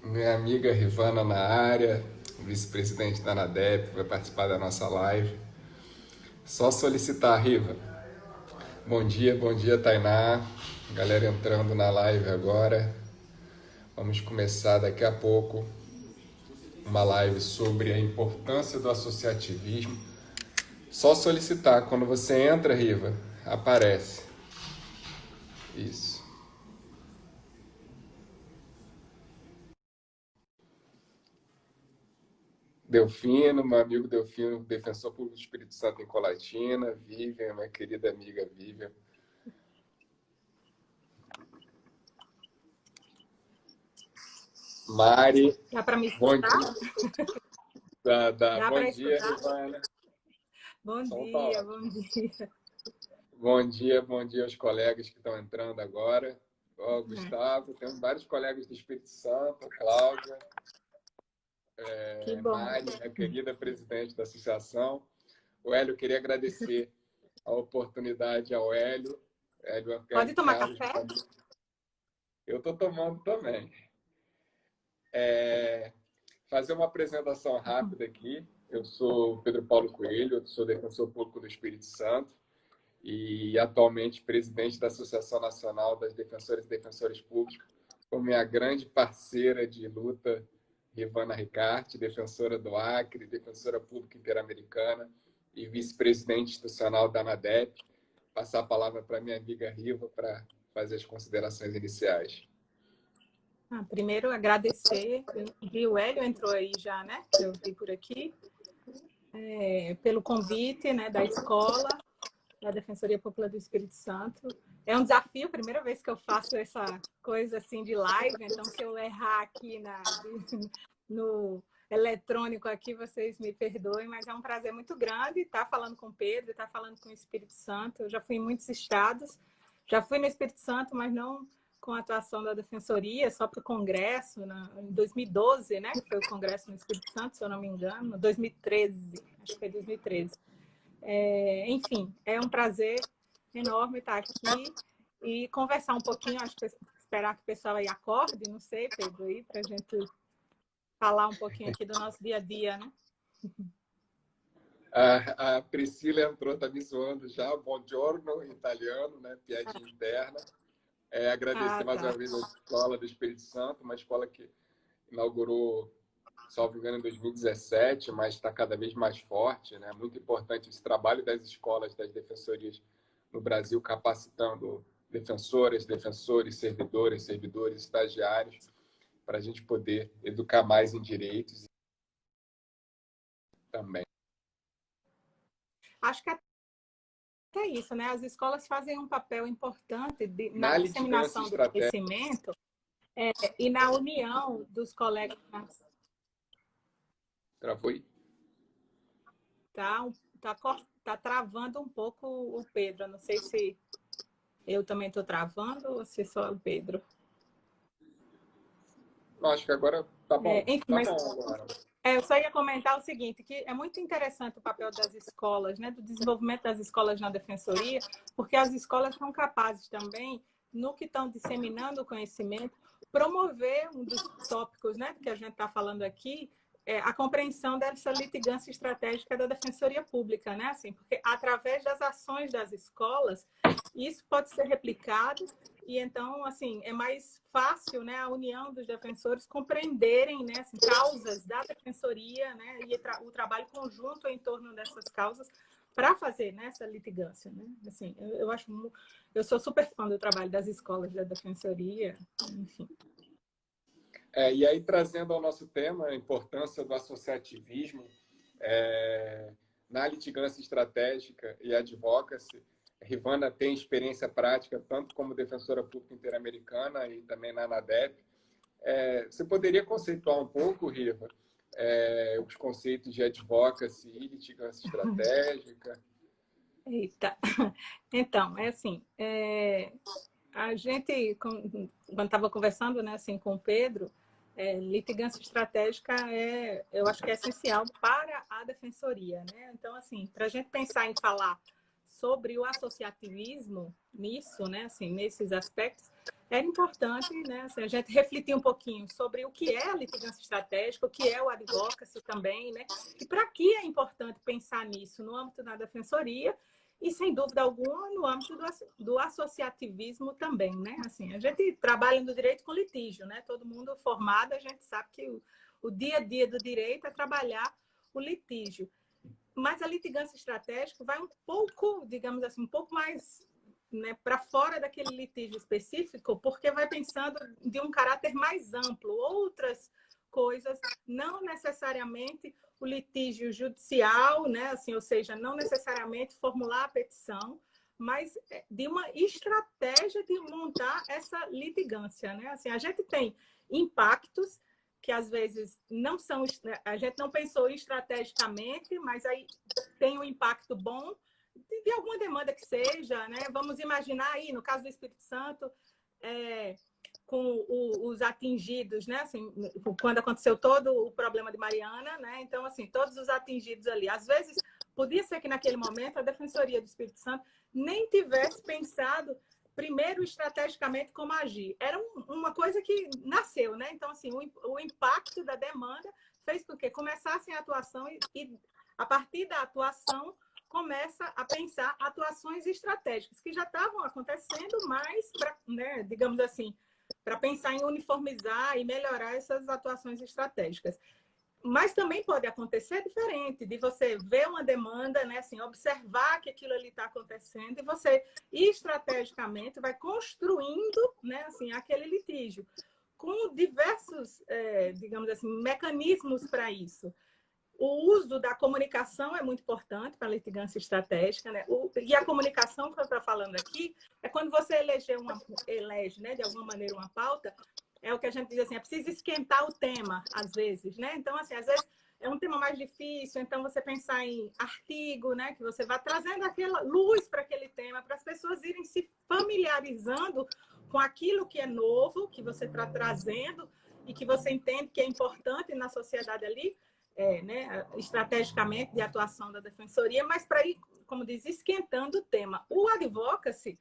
Minha amiga Rivana na área, vice-presidente da ANADEP, vai participar da nossa live. Só solicitar, Riva. Bom dia, Tainá. Galera entrando na live agora. Vamos começar daqui a pouco uma live sobre a importância do associativismo. Só solicitar, quando você entra, Riva, aparece. Isso. Delfino, meu amigo Delfino, defensor público do Espírito Santo em Colatina, Vivian, minha querida amiga Vivian. Mari, Dá para me bom escutar? dia. Dá Bom para dia, escutar? Rivana. Bom Som tá dia, ótimo. bom dia. Bom dia aos colegas que estão entrando agora. Ó, Gustavo, temos vários colegas do Espírito Santo, a Cláudia, Que bom. Mari, a querida presidente da associação. O Hélio, eu queria agradecer a oportunidade ao Hélio. Pode Hélio tomar Carlos, café? eu estou tomando também. Fazer uma apresentação rápida aqui. Eu sou Pedro Paulo Coelho, eu sou defensor público do Espírito Santo e atualmente presidente da Associação Nacional das Defensoras e Defensores Públicos, com minha grande parceira de luta, Rivana Ricarte, defensora do Acre, defensora pública interamericana e vice-presidente institucional da ANADEP. Passar a palavra para minha amiga Riva para fazer as considerações iniciais. Primeiro, agradecer. O Hélio entrou aí já, né? Eu vi por aqui. Pelo convite, né, da escola, da Defensoria Popular do Espírito Santo. É um desafio, primeira vez que eu faço essa coisa assim de live, então se eu errar aqui no eletrônico aqui, vocês me perdoem, mas é um prazer muito grande estar falando com o Pedro, estar falando com o Espírito Santo. Eu já fui em muitos estados, já fui no Espírito Santo, mas não com a atuação da Defensoria, só para o Congresso, em 2012, né, que foi o Congresso no Espírito Santo, se eu não me engano, 2013, acho que foi 2013. Enfim, é um prazer enorme estar aqui e conversar um pouquinho, acho que esperar que o pessoal aí acorde, não sei, Pedro, aí, para a gente falar um pouquinho aqui do nosso dia a dia, né? A Priscila entrou, está me zoando já. Buongiorno, em italiano, né? Piadinha interna. Agradecer mais Tá. uma vez a Escola do Espírito Santo, uma escola que inaugurou, salvo engano, em 2017, mas está cada vez mais forte, né? Muito importante esse trabalho das escolas, das defensorias no Brasil, capacitando defensoras, defensores, servidores, estagiários, para a gente poder educar mais em direitos também. Acho que é isso, né? As escolas fazem um papel importante na Na litigância disseminação do estratégica. conhecimento e na união dos colegas. Travou aí? Tá travando um pouco o Pedro. Eu não sei se eu também estou travando ou se só o Pedro. Não, acho que agora tá bom. Enfim, Tá mas bom agora. eu só ia comentar o seguinte, que é muito interessante o papel das escolas, né, do desenvolvimento das escolas na defensoria, porque as escolas são capazes também, no que estão disseminando o conhecimento, promover um dos tópicos, né, que a gente está falando aqui, a compreensão dessa litigância estratégica da defensoria pública, né, assim, porque através das ações das escolas, isso pode ser replicado e então, assim, é mais fácil, né, a união dos defensores compreenderem, né, assim, causas da defensoria, né, e o trabalho conjunto em torno dessas causas para fazer, né, essa litigância, né? Assim, eu sou super fã do trabalho das escolas da defensoria, enfim. E aí, trazendo ao nosso tema a importância do associativismo na litigância estratégica e advocacy, Rivana tem experiência prática tanto como defensora pública interamericana e também na ANADEP. Você poderia conceituar um pouco, Riva, os conceitos de advocacy e litigância estratégica? Eita. Então, é assim, a gente, quando estava conversando, né, assim, com o Pedro, litigância estratégica eu acho que é essencial para a defensoria, né? Então, assim, para a gente pensar em falar sobre o associativismo nisso, né, assim, nesses aspectos, era importante, né, assim, a gente refletir um pouquinho sobre o que é a litigância estratégica, o que é o advocacy também, né, e para que é importante pensar nisso no âmbito da defensoria e, sem dúvida alguma, no âmbito do associativismo também, né? Assim, a gente trabalha no direito com litígio, né? Todo mundo formado, a gente sabe que o dia a dia do direito é trabalhar o litígio. Mas a litigância estratégica vai um pouco, digamos assim, um pouco mais, né, para fora daquele litígio específico, porque vai pensando de um caráter mais amplo, outras coisas, não necessariamente o litígio judicial, né, assim, ou seja, não necessariamente formular a petição, mas de uma estratégia de montar essa litigância, né? Assim, a gente tem impactos que às vezes não são, a gente não pensou estrategicamente, mas aí tem um impacto bom de alguma demanda que seja, né? Vamos imaginar aí, no caso do Espírito Santo, com os atingidos, né? Assim, quando aconteceu todo o problema de Mariana, né? Então, assim, todos os atingidos ali. Às vezes, podia ser que naquele momento a Defensoria do Espírito Santo nem tivesse pensado primeiro estrategicamente como agir. Era uma coisa que nasceu, né? Então, assim, o impacto da demanda fez com que começassem a atuação e a partir da atuação começa a pensar atuações estratégicas que já estavam acontecendo, mas, né, digamos assim, para pensar em uniformizar e melhorar essas atuações estratégicas. Mas também pode acontecer diferente, de você ver uma demanda, né, assim, observar que aquilo ali está acontecendo e você estrategicamente vai construindo, né, assim, aquele litígio com diversos, digamos assim, mecanismos para isso. O uso da comunicação é muito importante para a litigância estratégica, né? E a comunicação que eu estou falando aqui é quando você elege, né, de alguma maneira uma pauta, é o que a gente diz assim, é preciso esquentar o tema, às vezes, né? Então, assim, às vezes é um tema mais difícil, então você pensar em artigo, né, que você vai trazendo aquela luz para aquele tema, para as pessoas irem se familiarizando com aquilo que é novo, que você está trazendo e que você entende que é importante na sociedade ali, né, estrategicamente de atuação da defensoria, mas para ir, como diz, esquentando o tema. O advocacy,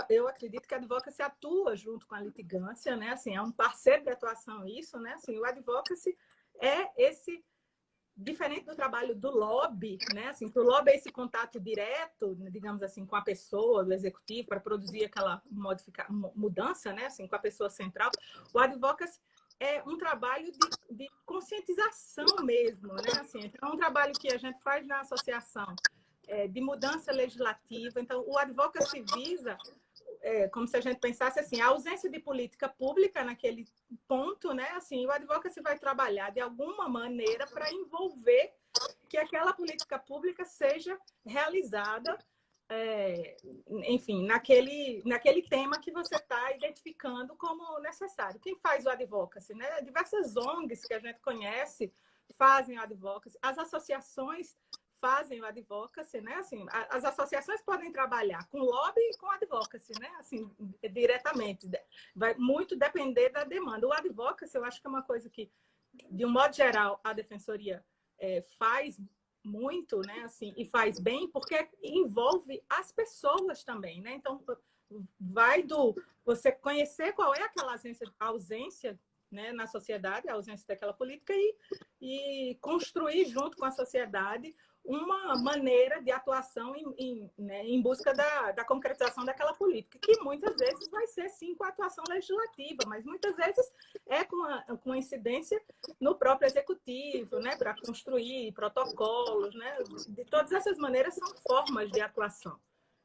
eu acredito que a advocacy atua junto com a litigância, né? Assim, é um parceiro de atuação isso, né? Assim, o advocacy é esse, diferente do trabalho do lobby, né? Assim, o lobby é esse contato direto, digamos assim, com a pessoa, do executivo, para produzir aquela mudança, né? Assim, com a pessoa central. O advocacy é um trabalho de conscientização mesmo, né? Assim, então, é um trabalho que a gente faz na associação de mudança legislativa. Então, o advocacy visa, como se a gente pensasse assim, a ausência de política pública naquele ponto, né? Assim, o advocacy vai trabalhar de alguma maneira para envolver que aquela política pública seja realizada, enfim, naquele tema que você está identificando como necessário. Quem faz o advocacy, né? Diversas ONGs que a gente conhece fazem o advocacy, as associações fazem o advocacy, né? Assim, as associações podem trabalhar com lobby e com advocacy, né? Assim, diretamente. Vai muito depender da demanda. O advocacy, eu acho que é uma coisa que, de um modo geral, a defensoria faz muito, né? Assim, e faz bem, porque envolve as pessoas também, né? Então, vai do você conhecer qual é aquela ausência, né, na sociedade, a ausência daquela política e construir junto com a sociedade uma maneira de atuação em busca da concretização daquela política, que muitas vezes vai ser, sim, com a atuação legislativa, mas muitas vezes é com a incidência no próprio executivo, né, para construir protocolos, né, de todas essas maneiras são formas de atuação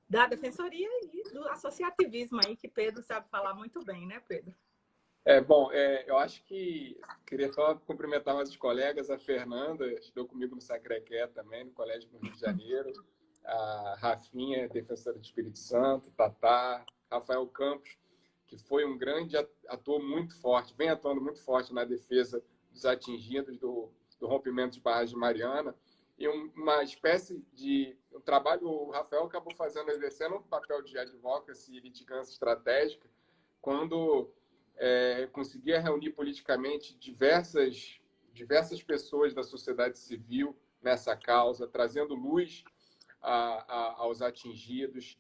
da defensoria e do associativismo aí, que Pedro sabe falar muito bem, né, Pedro? Bom, eu acho que queria só cumprimentar meus colegas, a Fernanda, estudou comigo no Sacré-Cœur também, no Colégio do Rio de Janeiro, a Rafinha, defensora do Espírito Santo, Tatá, Rafael Campos, que foi um grande ator muito forte, vem atuando muito forte na defesa dos atingidos do rompimento de barragem de Mariana, e uma espécie de um trabalho, o Rafael acabou exercendo um papel de advocacy e litigância estratégica, quando conseguia reunir politicamente diversas pessoas da sociedade civil nessa causa, trazendo luz aos atingidos,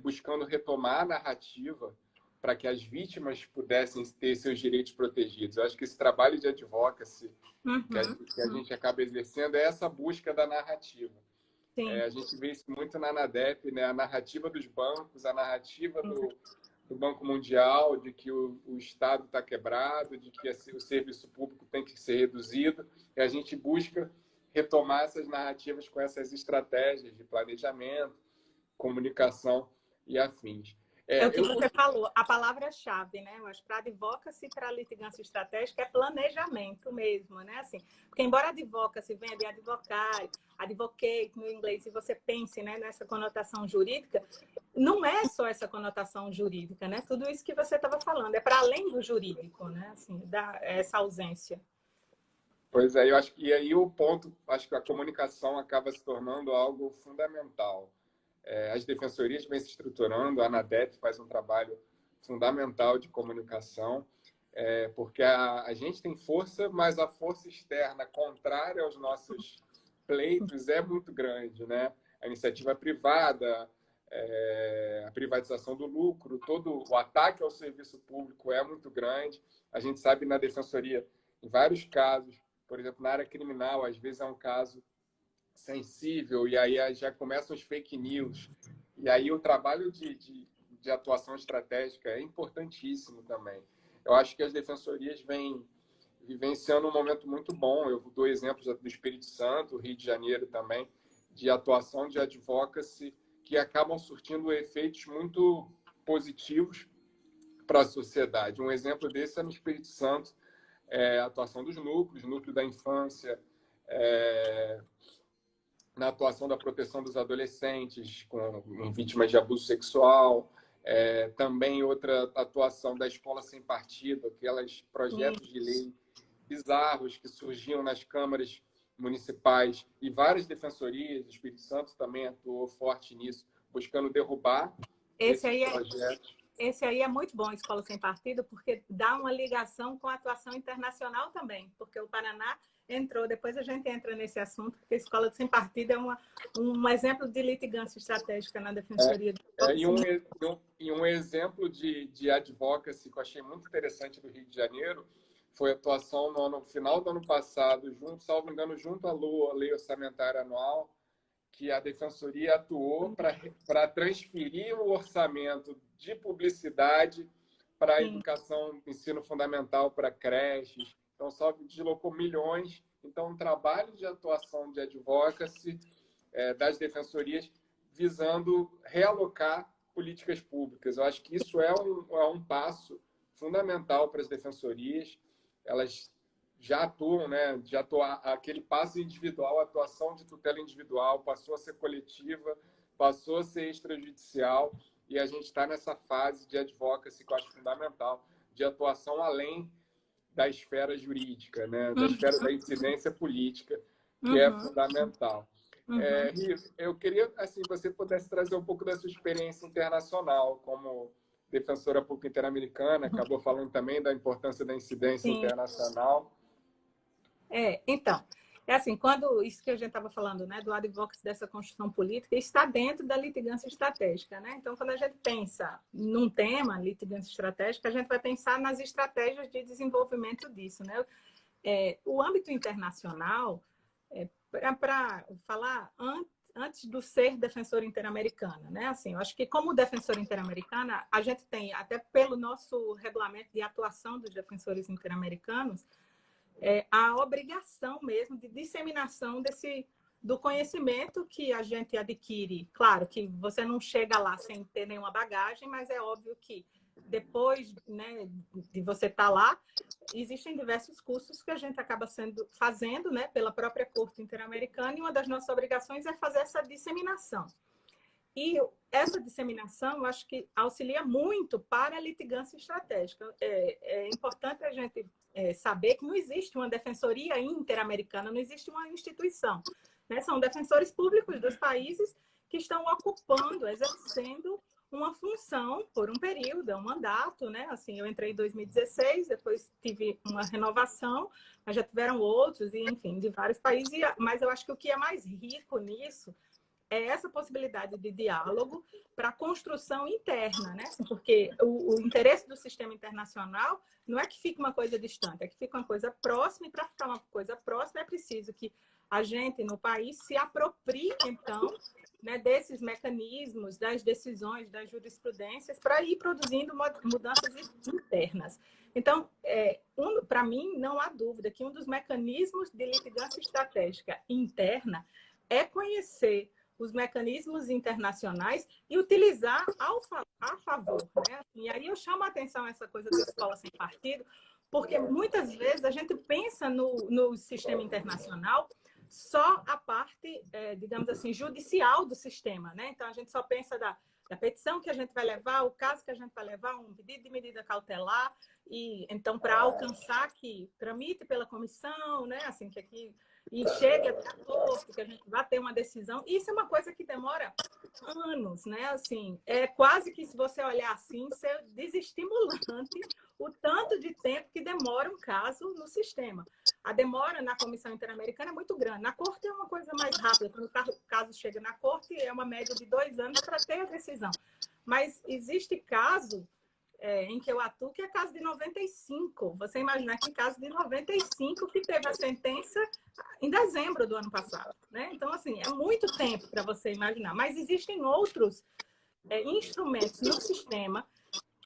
buscando retomar a narrativa para que as vítimas pudessem ter seus direitos protegidos. Eu acho que esse trabalho de advocacy que a gente acaba exercendo é essa busca da narrativa. A gente vê isso muito na ANADEP, né? A narrativa dos bancos, a narrativa do Banco Mundial, de que o Estado está quebrado, de que o serviço público tem que ser reduzido, e a gente busca retomar essas narrativas com essas estratégias de planejamento, comunicação e afins. É o que você falou, a palavra-chave, né? Eu acho que para advocacy, para litigância estratégica, é planejamento mesmo, né? Assim, porque embora advocacy venha de advocar, advocate no inglês, se você pense, né, nessa conotação jurídica, não é só essa conotação jurídica, né? Tudo isso que você estava falando, é para além do jurídico, né? Assim, essa ausência. Pois é, eu acho que aí o ponto, acho que a comunicação acaba se tornando algo fundamental. As defensorias vêm se estruturando, a ANADEP faz um trabalho fundamental de comunicação, porque a gente tem força, mas a força externa contrária aos nossos pleitos é muito grande, né? A iniciativa privada, a privatização do lucro, todo o ataque ao serviço público é muito grande. A gente sabe na defensoria, em vários casos, por exemplo, na área criminal, às vezes é um caso sensível, e aí já começam os fake news. E aí o trabalho de atuação estratégica é importantíssimo também. Eu acho que as defensorias vêm vivenciando um momento muito bom. Eu dou exemplos do Espírito Santo, Rio de Janeiro também, de atuação de advocacy, que acabam surtindo efeitos muito positivos para a sociedade. Um exemplo desse é no Espírito Santo, a atuação dos núcleos, núcleo da infância, na atuação da proteção dos adolescentes em vítimas de abuso sexual, também outra atuação da escola sem partido, aqueles projetos de lei bizarros que surgiam nas câmaras municipais, e várias defensorias, o Espírito Santo também atuou forte nisso, buscando derrubar esses projetos. Esse aí é muito bom, Escola Sem Partido, porque dá uma ligação com a atuação internacional também, porque o Paraná entrou, depois a gente entra nesse assunto, porque a Escola Sem Partido é um exemplo de litigância estratégica na defensoria. E um exemplo de advocacy que eu achei muito interessante do Rio de Janeiro foi a atuação no final do ano passado, salvo engano, junto à LOA, Lei Orçamentária Anual, que a Defensoria atuou para transferir o orçamento de publicidade para a educação, ensino fundamental, para creches. Então, só deslocou milhões. Então, um trabalho de atuação de advocacy das defensorias visando realocar políticas públicas. Eu acho que isso é um passo fundamental para as defensorias. Elas já atuam, né? Já aquele passo individual, a atuação de tutela individual, passou a ser coletiva, passou a ser extrajudicial, e a gente está nessa fase de advocacy, que eu acho fundamental, de atuação além da esfera jurídica, né? Da esfera da incidência política, que é fundamental. Eu queria, assim, você pudesse trazer um pouco da sua experiência internacional como defensora pública interamericana, acabou falando também da importância da incidência internacional. Então, é assim, quando isso que a gente estava falando, né, do advocacy dessa construção política, está dentro da litigância estratégica, né? Então, quando a gente pensa num tema, litigância estratégica, a gente vai pensar nas estratégias de desenvolvimento disso, né? O âmbito internacional, para falar antes do ser defensora interamericana, né? Assim, eu acho que como defensora interamericana, a gente tem, até pelo nosso regulamento de atuação dos defensores interamericanos, a obrigação mesmo de disseminação do conhecimento que a gente adquire. Claro que você não chega lá sem ter nenhuma bagagem, mas é óbvio que depois, né, de você estar lá, existem diversos cursos que a gente acaba fazendo, né, pela própria Corte Interamericana, e uma das nossas obrigações é fazer essa disseminação. E essa disseminação, eu acho que auxilia muito para a litigância estratégica. É importante a gente saber que não existe uma defensoria interamericana, não existe uma instituição, né? São defensores públicos dos países que estão ocupando, exercendo uma função por um período, um mandato, né? Assim, eu entrei em 2016, depois tive uma renovação, mas já tiveram outros, e enfim, de vários países. Mas eu acho que o que é mais rico nisso é essa possibilidade de diálogo para a construção interna, né? Porque o interesse do sistema internacional não é que fique uma coisa distante, é que fique uma coisa próxima, e para ficar uma coisa próxima é preciso que a gente no país se aproprie, então, né, desses mecanismos, das decisões, das jurisprudências, para ir produzindo mudanças internas. Então, para mim, não há dúvida que um dos mecanismos de litigância estratégica interna é conhecer os mecanismos internacionais e utilizar a favor. Né? E aí eu chamo a atenção essa coisa da escola sem partido, porque muitas vezes a gente pensa no sistema internacional só a parte, digamos assim, judicial do sistema. Né? Então, a gente só pensa da petição que a gente vai levar, o caso que a gente vai levar, um pedido de medida cautelar, e então, para alcançar que tramite pela comissão, né? Assim, que aqui e chegue até a corte, que a gente vai ter uma decisão. Isso é uma coisa que demora anos, né? Assim, é quase que, se você olhar assim, ser desestimulante o tanto de tempo que demora um caso no sistema. A demora na Comissão Interamericana é muito grande. Na corte é uma coisa mais rápida. Quando o caso chega na corte, é uma média de 2 anos para ter a decisão. Mas existe caso em que eu atuo, que é caso de 95. Você imaginar que caso de 95 que teve a sentença em dezembro do ano passado. Né? Então, assim, é muito tempo para você imaginar. Mas existem outros instrumentos no sistema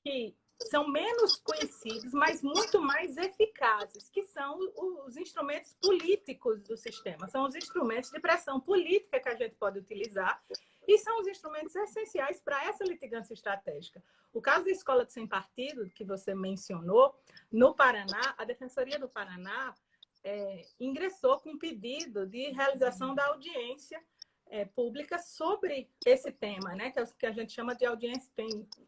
que são menos conhecidos, mas muito mais eficazes, que são os instrumentos políticos do sistema. São os instrumentos de pressão política que a gente pode utilizar e são os instrumentos essenciais para essa litigância estratégica. O caso da escola de sem partido, que você mencionou, no Paraná, a Defensoria do Paraná ingressou com um pedido de realização da audiência pública sobre esse tema, né? Que a gente chama de audiência.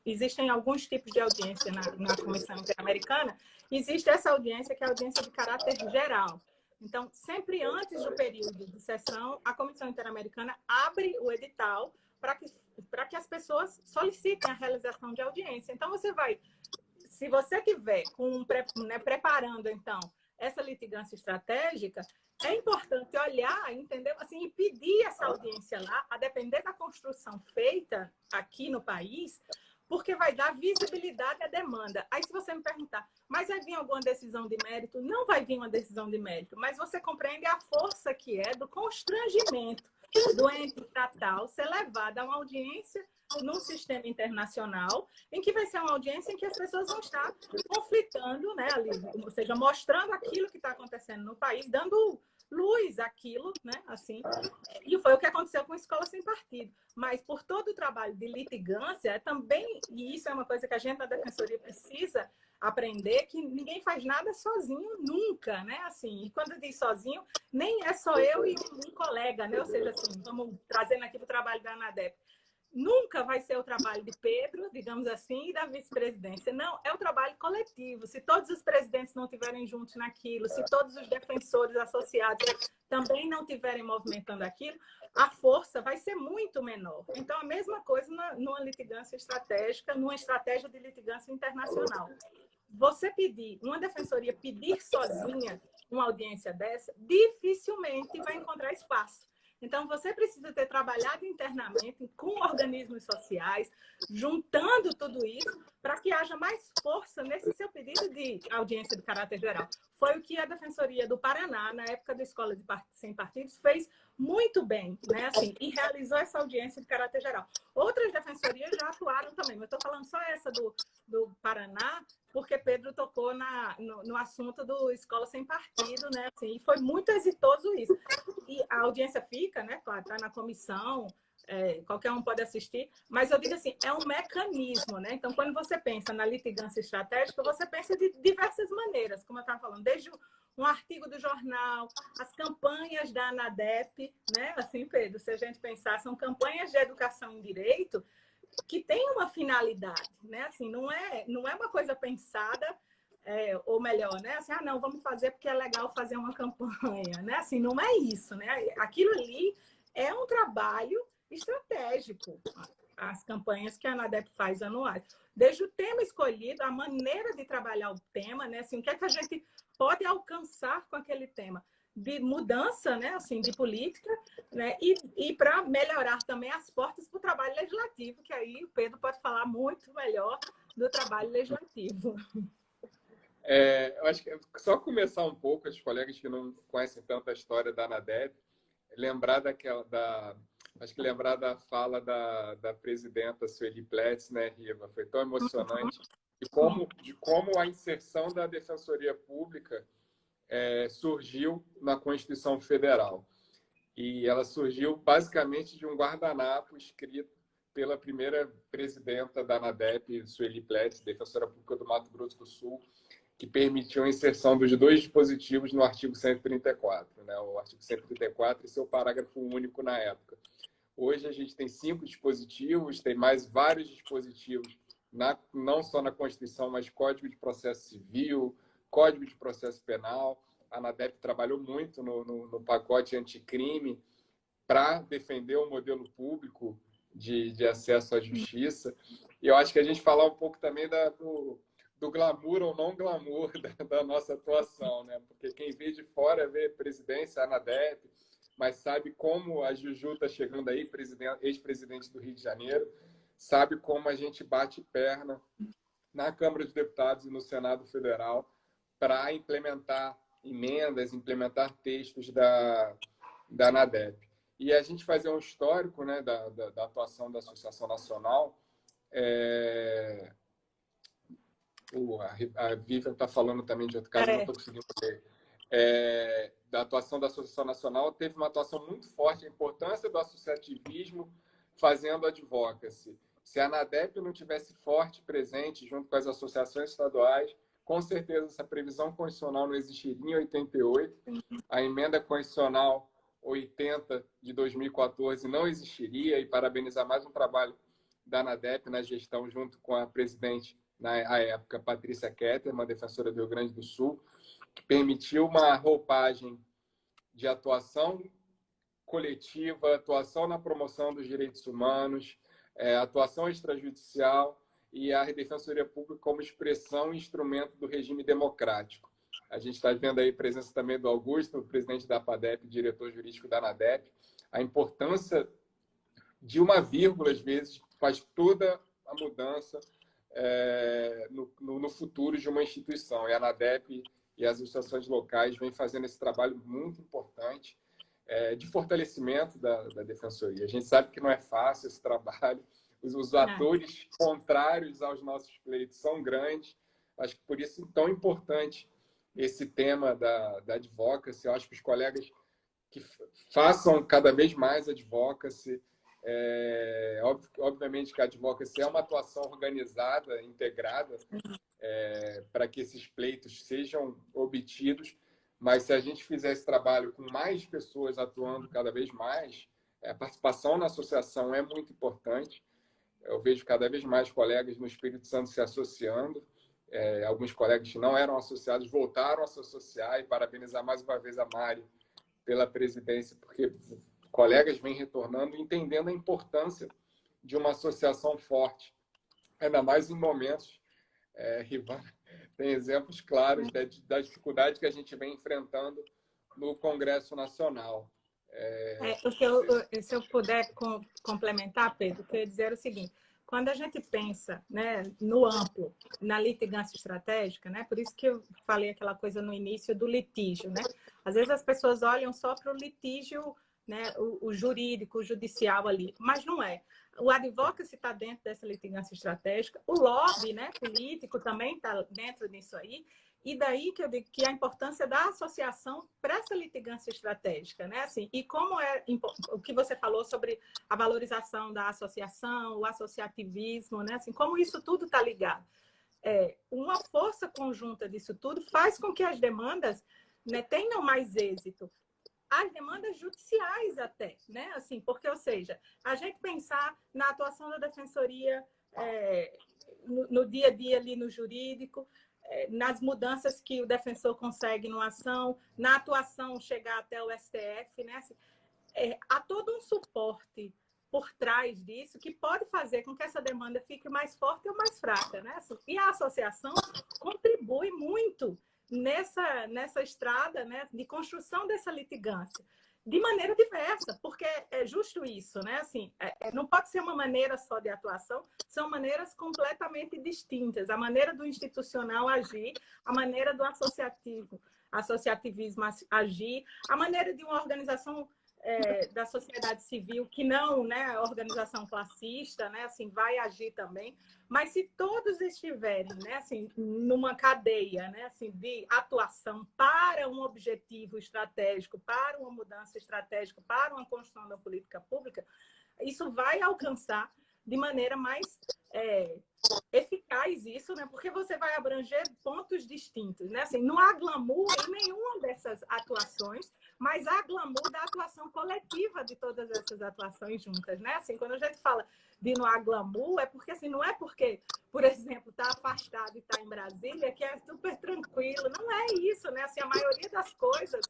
Existem alguns tipos de audiência na Comissão Interamericana. Existe essa audiência, que é a audiência de caráter geral. Então, sempre antes do período de sessão, a Comissão Interamericana abre o edital para que as pessoas solicitem a realização de audiência. Então, se você tiver preparando, então, essa litigância estratégica, é importante olhar, entendeu? Assim, e pedir essa audiência lá, a depender da construção feita aqui no país, porque vai dar visibilidade à demanda. Aí, se você me perguntar, mas vai vir alguma decisão de mérito? Não vai vir uma decisão de mérito, mas você compreende a força que é do constrangimento do ente estatal ser levado a uma audiência num sistema internacional, em que vai ser uma audiência em que as pessoas vão estar conflitando, né, ali, ou seja, mostrando aquilo que está acontecendo no país, dando luz àquilo, né, assim. E foi o que aconteceu com a Escola Sem Partido. Mas por todo o trabalho de litigância, também, e isso é uma coisa que a gente na Defensoria precisa aprender, que ninguém faz nada sozinho nunca, né? Assim, e quando eu digo sozinho, nem é só eu e um colega, né? Ou seja, assim, vamos trazendo aqui o trabalho da ANADEP. Nunca vai ser o trabalho de Pedro, digamos assim, e da vice-presidência. Não, é o trabalho coletivo. Se todos os presidentes não estiverem juntos naquilo, se todos os defensores associados também não estiverem movimentando aquilo, a força vai ser muito menor. Então, a mesma coisa numa litigância estratégica, numa estratégia de litigância internacional. Você uma defensoria pedir sozinha uma audiência dessa, dificilmente vai encontrar espaço. Então, você precisa ter trabalhado internamente com organismos sociais, juntando tudo isso, para que haja mais força nesse seu pedido de audiência de caráter geral. Foi o que a Defensoria do Paraná, na época da Escola Sem Partidos, fez muito bem, né? Assim, e realizou essa audiência de caráter geral. Outras defensorias já atuaram também, mas estou falando só essa do Paraná, porque Pedro tocou no assunto do Escola Sem Partido, né? Assim, e foi muito exitoso isso. E a audiência fica, né? Claro, está na comissão, qualquer um pode assistir, mas eu digo assim, é um mecanismo, né? Então, quando você pensa na litigância estratégica, você pensa de diversas maneiras, como eu estava falando, desde um artigo do jornal, as campanhas da ANADEP, né? Assim, Pedro, se a gente pensar, são campanhas de educação em direito que têm uma finalidade, né? Assim, não é uma coisa pensada, ou melhor, né? Assim, não, vamos fazer porque é legal fazer uma campanha, né? Assim, não é isso, né? Aquilo ali é um trabalho estratégico, as campanhas que a ANADEP faz anuais. Desde o tema escolhido, a maneira de trabalhar o tema, né? Assim, o que é que a gente pode alcançar com aquele tema? de mudança, né, assim, de política, né, e para melhorar também as portas para o trabalho legislativo, que aí o Pedro pode falar muito melhor do trabalho legislativo. Eu acho que só começar um pouco, os colegas que não conhecem tanto a história da ANADEP, lembrar acho que lembrar da fala da presidenta Sueli Pletz, né, Riva? Foi tão emocionante. De como a inserção da Defensoria Pública surgiu na Constituição Federal. E ela surgiu basicamente de um guardanapo escrito pela primeira presidenta da ANADEP, Sueli Pletz, defensora pública do Mato Grosso do Sul, que permitiu a inserção dos dois dispositivos no artigo 134, né? O artigo 134 e seu parágrafo único na época. Hoje a gente tem 5 dispositivos, tem mais vários dispositivos, não só na Constituição, mas Código de Processo Civil, Código de Processo Penal. A ANADEP trabalhou muito no pacote anticrime para defender o modelo público de acesso à justiça. E eu acho que a gente falar um pouco também do glamour ou não glamour da nossa atuação, né? Porque quem vê de fora vê a presidência, a ANADEP, mas sabe como a Juju está chegando aí, ex-presidente do Rio de Janeiro, sabe como a gente bate perna na Câmara dos Deputados e no Senado Federal para implementar emendas, implementar textos da ANADEP. E a gente fazer um histórico, né, da atuação da Associação Nacional. A Vivian está falando também de outro caso, não estou conseguindo ler. Da atuação da Associação Nacional, teve uma atuação muito forte, a importância do associativismo fazendo advocacy. Se a ANADEP não tivesse forte, presente, junto com as associações estaduais, com certeza essa previsão constitucional não existiria em 88. A emenda constitucional 80 de 2014 não existiria, e parabenizar mais um trabalho da ANADEP na gestão, junto com a presidente, na época, Patrícia Ketter, uma defensora do Rio Grande do Sul, que permitiu uma roupagem de atuação coletiva, atuação na promoção dos direitos humanos, atuação extrajudicial e a Defensoria Pública como expressão e instrumento do regime democrático. A gente está vendo aí a presença também do Augusto, o presidente da APADEP, diretor jurídico da ANADEP. A importância de uma vírgula, às vezes, faz toda a mudança no futuro de uma instituição. E a ANADEP e as associações locais vêm fazendo esse trabalho muito importante de fortalecimento da Defensoria. A gente sabe que não é fácil esse trabalho. Os atores contrários aos nossos pleitos são grandes. Acho que por isso é tão importante esse tema da advocacy. Eu acho que os colegas que façam cada vez mais advocacy. Obviamente que a advocacy é uma atuação organizada, integrada, para que esses pleitos sejam obtidos, mas se a gente fizer esse trabalho com mais pessoas atuando cada vez mais, a participação na associação é muito importante. Eu vejo cada vez mais colegas no Espírito Santo se associando, alguns colegas que não eram associados voltaram a se associar, e parabenizar mais uma vez a Mari pela presidência, porque colegas vêm retornando, entendendo a importância de uma associação forte, ainda mais em momentos, Rivan, tem exemplos claros da dificuldade que a gente vem enfrentando no Congresso Nacional. Se eu puder complementar, Pedro, eu queria dizer o seguinte: quando a gente pensa, né, no amplo, na litigância estratégica, né, por isso que eu falei aquela coisa no início do litígio, né? Às vezes as pessoas olham só para o litígio, né, o jurídico, o judicial ali, mas não é. O advocacy está dentro dessa litigância estratégica, o lobby, né, político também está dentro disso aí, e daí que eu digo que a importância da associação para essa litigância estratégica, né? Assim, e como o que você falou sobre a valorização da associação, o associativismo, né? Assim, como isso tudo está ligado. Uma força conjunta disso tudo faz com que as demandas, né, tenham mais êxito. As demandas judiciais até, né? Assim, porque, ou seja, a gente pensar na atuação da defensoria no dia a dia ali no jurídico, nas mudanças que o defensor consegue numa ação, na atuação chegar até o STF, né? Assim, há todo um suporte por trás disso que pode fazer com que essa demanda fique mais forte ou mais fraca, né? Assim, e a associação contribui muito nessa estrada, né, de construção dessa litigância, de maneira diversa, porque é justo isso, né? Assim, não pode ser uma maneira só de atuação, são maneiras completamente distintas. A maneira do institucional agir, a maneira do associativismo agir, a maneira de uma organização da sociedade civil que não, né, a organização classista, né, assim, vai agir também. Mas se todos estiverem, né, assim, numa cadeia, né, assim, de atuação para um objetivo estratégico, para uma mudança estratégica, para uma construção da política pública, isso vai alcançar de maneira mais eficaz isso, né? Porque você vai abranger pontos distintos, né? Assim, não há glamour em nenhuma dessas atuações, mas há glamour da atuação coletiva de todas essas atuações juntas, né? Assim, quando a gente fala de não há glamour, é porque assim, não é porque, por exemplo, está afastado e está em Brasília que é super tranquilo, não é isso, né? Assim, a maioria das coisas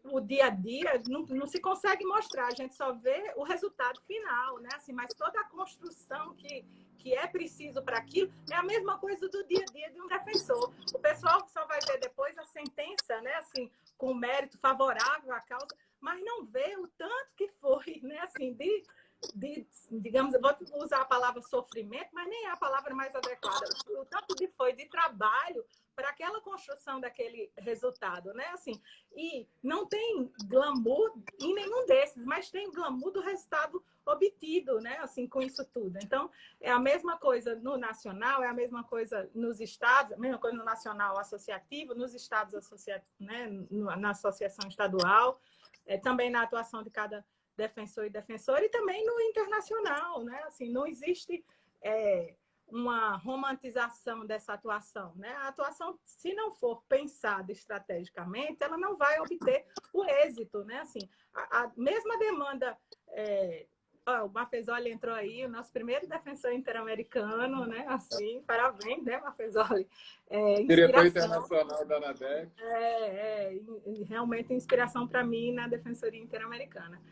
o dia a dia não se consegue mostrar, a gente só vê o resultado final, né? Assim, mas toda a construção que é preciso para aquilo é a mesma coisa do dia a dia de um defensor. O pessoal só vai ver depois a sentença, né? Assim, com mérito favorável à causa, mas não vê o tanto que foi, né? Assim, digamos, eu vou usar a palavra sofrimento, mas nem é a palavra mais adequada. O tanto que foi de trabalho para aquela construção daquele resultado, né? Assim, e não tem glamour em nenhum desses, mas tem glamour do resultado obtido, né? Assim, com isso tudo. Então, é a mesma coisa no nacional, é a mesma coisa nos estados, a mesma coisa no nacional associativo, nos estados associativos, né? Na associação estadual, também na atuação de cada defensor e defensora, e também no internacional, né? Assim, não existe uma romantização dessa atuação, né? A atuação, se não for pensada estrategicamente, ela não vai obter o êxito, né? Assim, a mesma demanda... o Mafezoli entrou aí, o nosso primeiro defensor interamericano, né? Assim, parabéns, né, Mafezoli? Diretor internacional da ANADEC. Realmente inspiração para mim na Defensoria Interamericana.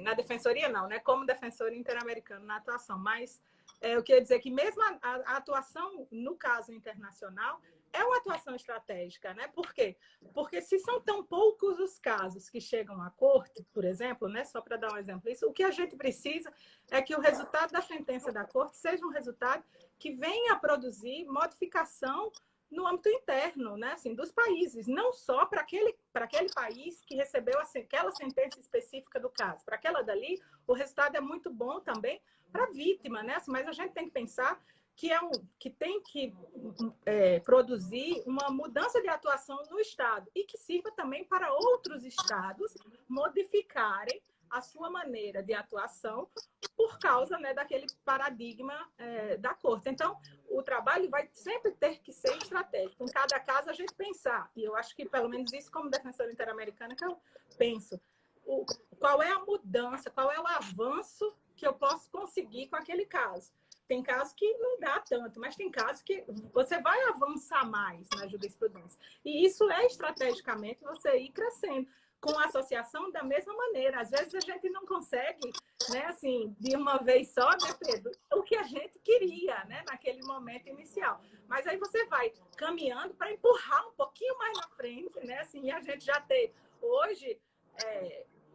Na Defensoria não, né? Como defensor interamericano na atuação, mas eu queria dizer que mesmo a atuação, no caso internacional, é uma atuação estratégica, né? Por quê? Porque se são tão poucos os casos que chegam à corte, por exemplo, né? Só para dar um exemplo, isso, o que a gente precisa é que o resultado da sentença da corte seja um resultado que venha a produzir modificação no âmbito interno, né, assim, dos países, não só para aquele país que recebeu aquela sentença específica do caso. Para aquela dali, o resultado é muito bom também para a vítima, né? Assim, mas a gente tem que pensar que tem que produzir uma mudança de atuação no Estado e que sirva também para outros estados modificarem a sua maneira de atuação por causa, né, daquele paradigma da corte. Então, o trabalho vai sempre ter que ser estratégico. Em cada caso, a gente pensar, e eu acho que, pelo menos isso como defensora interamericana, que eu penso, qual é a mudança, qual é o avanço que eu posso conseguir com aquele caso. Tem casos que não dá tanto, mas tem casos que você vai avançar mais na jurisprudência. E isso é estrategicamente você ir crescendo. Com a associação, da mesma maneira. Às vezes a gente não consegue, né, assim, de uma vez só, né, Pedro, o que a gente queria, né, naquele momento inicial. Mas aí você vai caminhando para empurrar um pouquinho mais na frente, né, assim, e a gente já ter hoje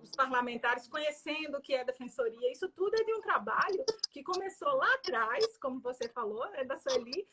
os parlamentares conhecendo o que é defensoria. Isso tudo é de um trabalho que começou lá atrás, como você falou, da Sueli,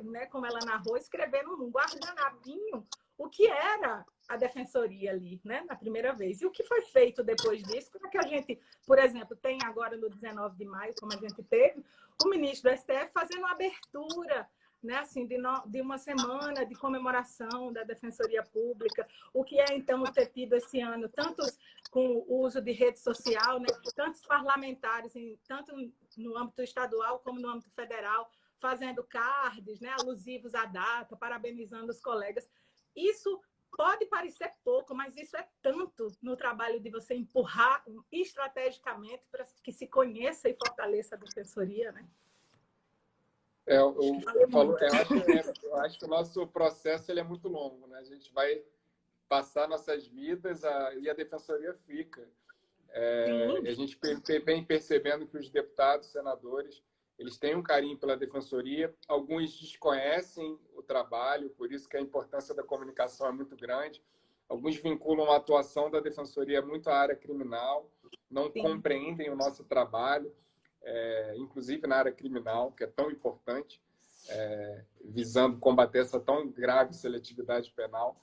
né, como ela narrou, escrevendo um guardanapinho o que era a defensoria ali, né, na primeira vez. E o que foi feito depois disso, para que a gente, por exemplo, tem agora no 19 de maio, como a gente teve, o ministro do STF fazendo uma abertura, né, assim, de uma semana de comemoração da Defensoria Pública, o que é, então, ter tido esse ano, tantos com o uso de rede social, né, tantos parlamentares, tanto no âmbito estadual como no âmbito federal, fazendo cards, né, alusivos à data, parabenizando os colegas. Isso pode parecer pouco, mas isso é tanto no trabalho de você empurrar estrategicamente para que se conheça e fortaleça a defensoria, né? Eu acho que o nosso processo ele é muito longo, né? A gente vai passar nossas vidas e a defensoria fica. A gente vem percebendo que os deputados, senadores, eles têm um carinho pela defensoria. Alguns desconhecem o trabalho, por isso que a importância da comunicação é muito grande. Alguns vinculam a atuação da Defensoria muito à área criminal, não Sim. compreendem o nosso trabalho, inclusive na área criminal, que é tão importante, visando combater essa tão grave seletividade penal.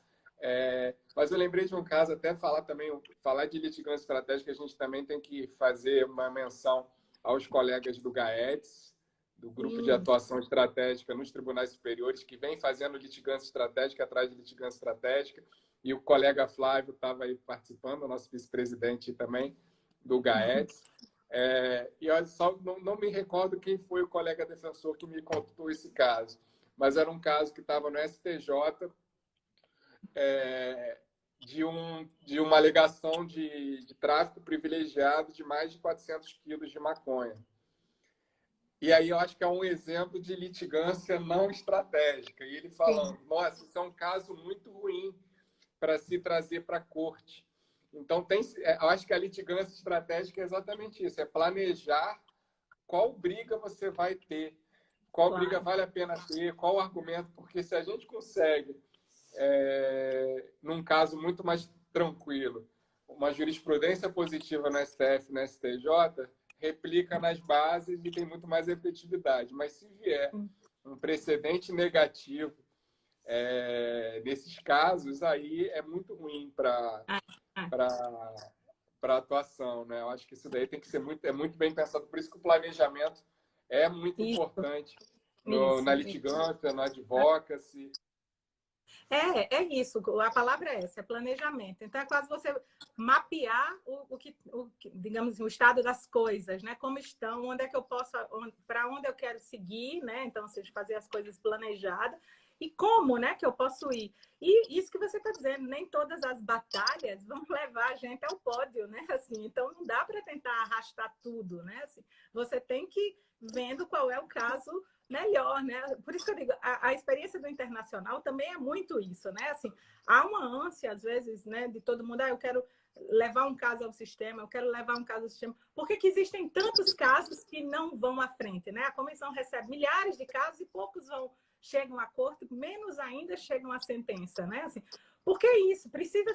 Mas eu lembrei de um caso, até falar de litigância estratégica, a gente também tem que fazer uma menção aos colegas do GAETS, do Grupo de Atuação Estratégica nos Tribunais Superiores, que vem fazendo litigância estratégica atrás de litigância estratégica, e o colega Flávio estava aí participando, o nosso vice-presidente também, do GAETS. E olha só, não me recordo quem foi o colega defensor que me contou esse caso, mas era um caso que estava no STJ, de uma alegação de tráfico privilegiado de mais de 400 quilos de maconha. E aí eu acho que é um exemplo de litigância não estratégica. E ele falando, nossa, isso é um caso muito ruim para se trazer para a corte. Então, eu acho que a litigância estratégica é exatamente isso, é planejar qual briga você vai ter, qual briga vale a pena ter, qual argumento, porque se a gente consegue, num caso muito mais tranquilo, uma jurisprudência positiva no STF, no STJ, replica nas bases e tem muito mais efetividade. Mas se vier um precedente negativo nesses casos, aí é muito ruim para a atuação, né? Eu acho que isso daí tem que ser muito bem pensado. Por isso que o planejamento é muito importante na litigância, na advocacy. É isso, a palavra é essa, é planejamento. Então, é quase você mapear digamos assim, o estado das coisas, né? Como estão, onde é que eu posso, para onde eu quero seguir, né? Então, você fazer as coisas planejadas e como, né, que eu posso ir. E isso que você está dizendo, nem todas as batalhas vão levar a gente ao pódio, né? Assim, então, não dá para tentar arrastar tudo, né? Assim, você tem que ir vendo qual é o caso melhor, né? Por isso que eu digo, a experiência do internacional também é muito isso, né? Assim, há uma ânsia, às vezes, né, de todo mundo, eu quero levar um caso ao sistema, eu quero levar um caso ao sistema, porque que existem tantos casos que não vão à frente, né? A comissão recebe milhares de casos e poucos chegam à corte, menos ainda chegam à sentença, né? Assim, porque é isso, precisa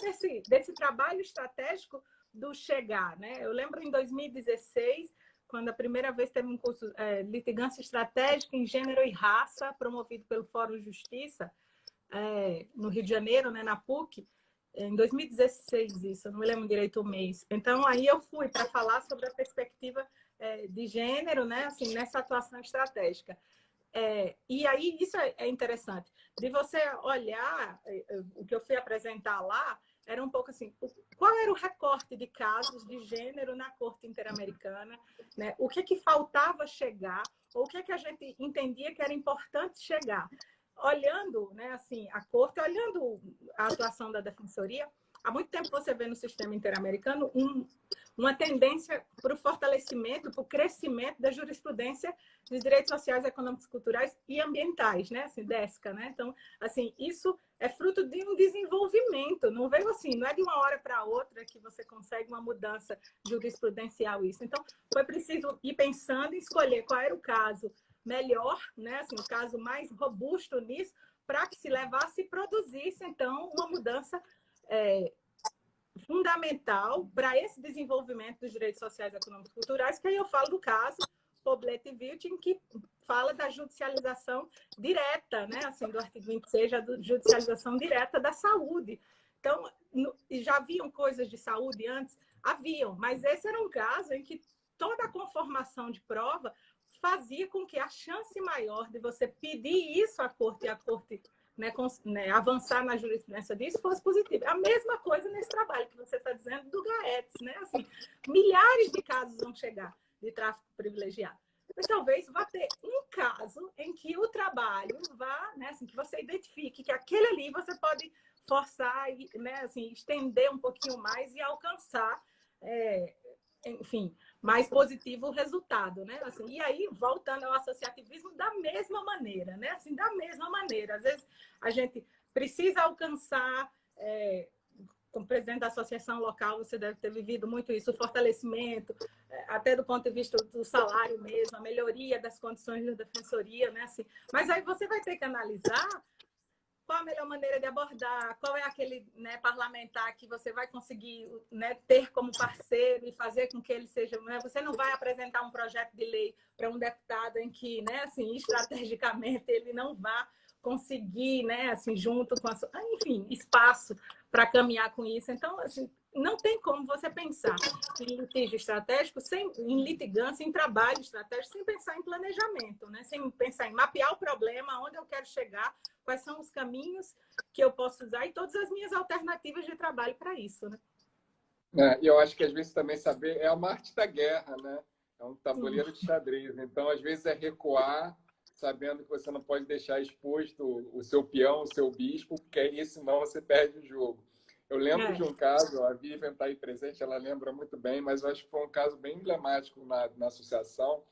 desse trabalho estratégico do chegar, né? Eu lembro em 2016, quando a primeira vez teve um curso litigância estratégica em gênero e raça, promovido pelo Fórum Justiça, no Rio de Janeiro, né, na PUC, em 2016, isso, eu não me lembro direito o mês. Então, aí eu fui para falar sobre a perspectiva de gênero, né, assim, nessa atuação estratégica. E aí, isso é interessante, de você olhar, o que eu fui apresentar lá, era um pouco assim, qual era o recorte de casos de gênero na Corte Interamericana, né? O que faltava chegar, ou o que a gente entendia que era importante chegar. Olhando, né, assim, a Corte, olhando a atuação da Defensoria, há muito tempo você vê no sistema interamericano uma tendência para o fortalecimento, para o crescimento da jurisprudência dos direitos sociais, econômicos, culturais e ambientais, né? Assim, DESCA, né? Então, assim, isso é fruto de um desenvolvimento, não veio assim, não é de uma hora para outra que você consegue uma mudança jurisprudencial isso. Então, foi preciso ir pensando em escolher qual era o caso melhor, né? Assim, o caso mais robusto nisso, para que se levasse e produzisse, então, uma mudança fundamental para esse desenvolvimento dos direitos sociais, econômicos e culturais, que aí eu falo do caso Poblete Viltin, que fala da judicialização direta, né, assim, do artigo 26, a judicialização direta da saúde. Então, já haviam coisas de saúde antes? Haviam, mas esse era um caso em que toda a conformação de prova fazia com que a chance maior de você pedir isso à corte e a corte avançar na jurisprudência disso fosse positiva. A mesma coisa nesse trabalho que você está dizendo do GAETS, né? Assim, milhares de casos vão chegar de tráfico privilegiado. Mas talvez vá ter um caso em que o trabalho vá, né, assim, que você identifique que aquele ali você pode forçar, né, assim, estender um pouquinho mais e alcançar, enfim, mais positivo o resultado, né? Assim, e aí, voltando ao associativismo, da mesma maneira, né? Assim, da mesma maneira. Às vezes, a gente precisa alcançar, como presidente da associação local, você deve ter vivido muito isso, o fortalecimento, até do ponto de vista do salário mesmo, a melhoria das condições da defensoria, né? Assim, mas aí você vai ter que analisar qual a melhor maneira de abordar, qual é aquele, né, parlamentar que você vai conseguir, né, ter como parceiro e fazer com que ele seja... Né, você não vai apresentar um projeto de lei para um deputado em que, né, assim, estrategicamente ele não vá conseguir, né, assim, junto com a... Enfim, espaço para caminhar com isso. Então, assim, não tem como você pensar em litígio estratégico, em litigância, em trabalho estratégico, sem pensar em planejamento, né? Sem pensar em mapear o problema, onde eu quero chegar, quais são os caminhos que eu posso usar e todas as minhas alternativas de trabalho para isso, né? E eu acho que às vezes também saber é uma arte da guerra, né? É um tabuleiro de xadrez. Então, às vezes é recuar, sabendo que você não pode deixar exposto o seu peão, o seu bispo, porque aí senão você perde o jogo. Eu lembro de um caso, a Vivian está aí presente, ela lembra muito bem, mas eu acho que foi um caso bem emblemático na associação,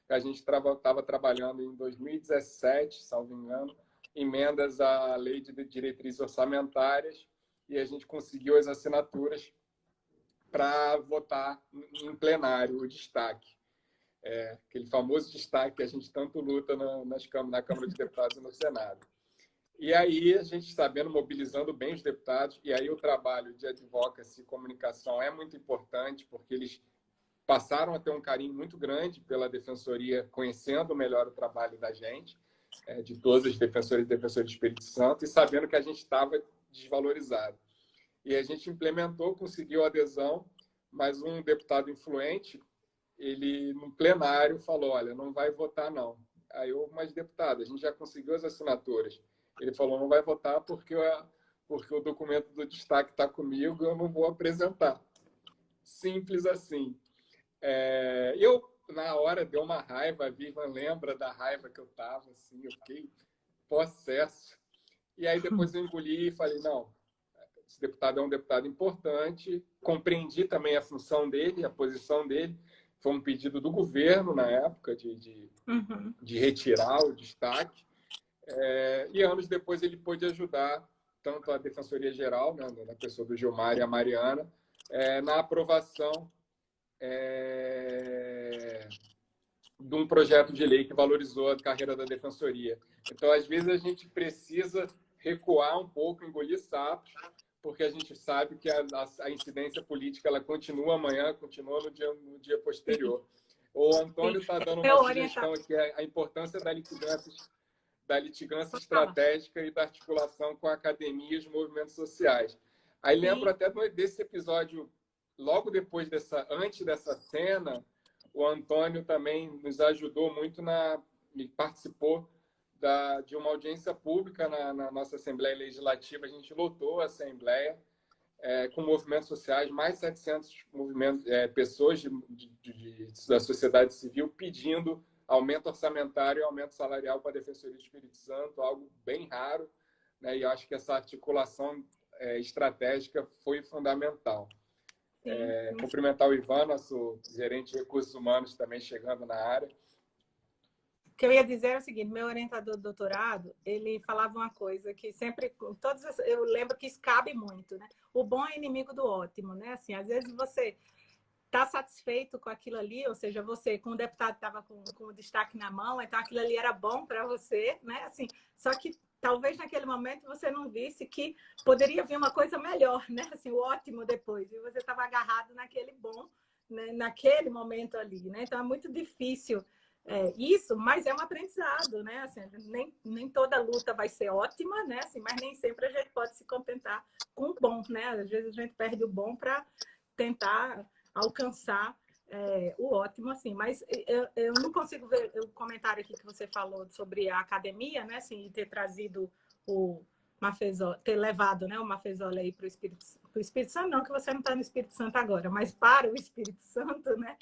que a gente estava trabalhando em 2017, salvo engano, emendas à Lei de Diretrizes Orçamentárias, e a gente conseguiu as assinaturas para votar em plenário o destaque. Aquele famoso destaque que a gente tanto luta na Câmara de Deputados e no Senado. E aí, a gente sabendo, mobilizando bem os deputados, e aí o trabalho de advocacy e comunicação é muito importante, porque eles passaram a ter um carinho muito grande pela Defensoria, conhecendo melhor o trabalho da gente, de todos os defensores e defensores do Espírito Santo, e sabendo que a gente estava desvalorizado. E a gente implementou, conseguiu adesão, mas um deputado influente, ele, no plenário, falou, olha, não vai votar, não. Aí eu, mas deputado, a gente já conseguiu as assinaturas. Ele falou, não vai votar porque o documento do destaque está comigo, eu não vou apresentar. Simples assim. Eu, na hora, deu uma raiva, a Vivian lembra da raiva que eu estava, assim, eu fiquei possesso. E aí depois eu engoli e falei, não, esse deputado é um deputado importante, compreendi também a função dele, a posição dele, foi um pedido do governo na época de retirar o destaque, e anos depois ele pôde ajudar tanto a Defensoria Geral, né, na pessoa do Gilmar e a Mariana, na aprovação de um projeto de lei que valorizou a carreira da Defensoria. Então, às vezes, a gente precisa recuar um pouco, engolir sapos, porque a gente sabe que a incidência política ela continua amanhã, continua no dia posterior. O Antônio está dando uma sugestão aqui, a importância da litigância estratégica e da articulação com a academia e os movimentos sociais. Aí lembro até desse episódio, logo depois antes dessa cena, o Antônio também nos ajudou muito participou de uma audiência pública na nossa Assembleia Legislativa. A gente lotou a Assembleia com movimentos sociais, mais de 700 pessoas da sociedade civil pedindo aumento orçamentário e aumento salarial para a Defensoria do Espírito Santo, algo bem raro, né? E acho que essa articulação estratégica foi fundamental. Cumprimentar o Ivan, nosso gerente de recursos humanos, também chegando na área. O que eu ia dizer é o seguinte, meu orientador do doutorado, ele falava uma coisa que sempre, eu lembro que isso cabe muito, né? O bom é inimigo do ótimo, né? Assim, às vezes você está satisfeito com aquilo ali, ou seja, você, com o deputado estava com o destaque na mão, então aquilo ali era bom para você, né? Assim, só que talvez naquele momento você não visse que poderia vir uma coisa melhor, né? Assim, o ótimo depois, e você estava agarrado naquele bom, né? Naquele momento ali, né? Então é muito difícil isso, mas é um aprendizado, né? Assim, nem toda luta vai ser ótima, né? Assim, mas nem sempre a gente pode se contentar com o bom, né? Às vezes a gente perde o bom para tentar alcançar o ótimo, assim. Mas eu não consigo ver o comentário aqui que você falou sobre a academia, né? Assim, ter trazido o Mafezola, ter levado, né, o Mafezola aí para o Espírito Santo, não que você não está no Espírito Santo agora, mas para o Espírito Santo, né?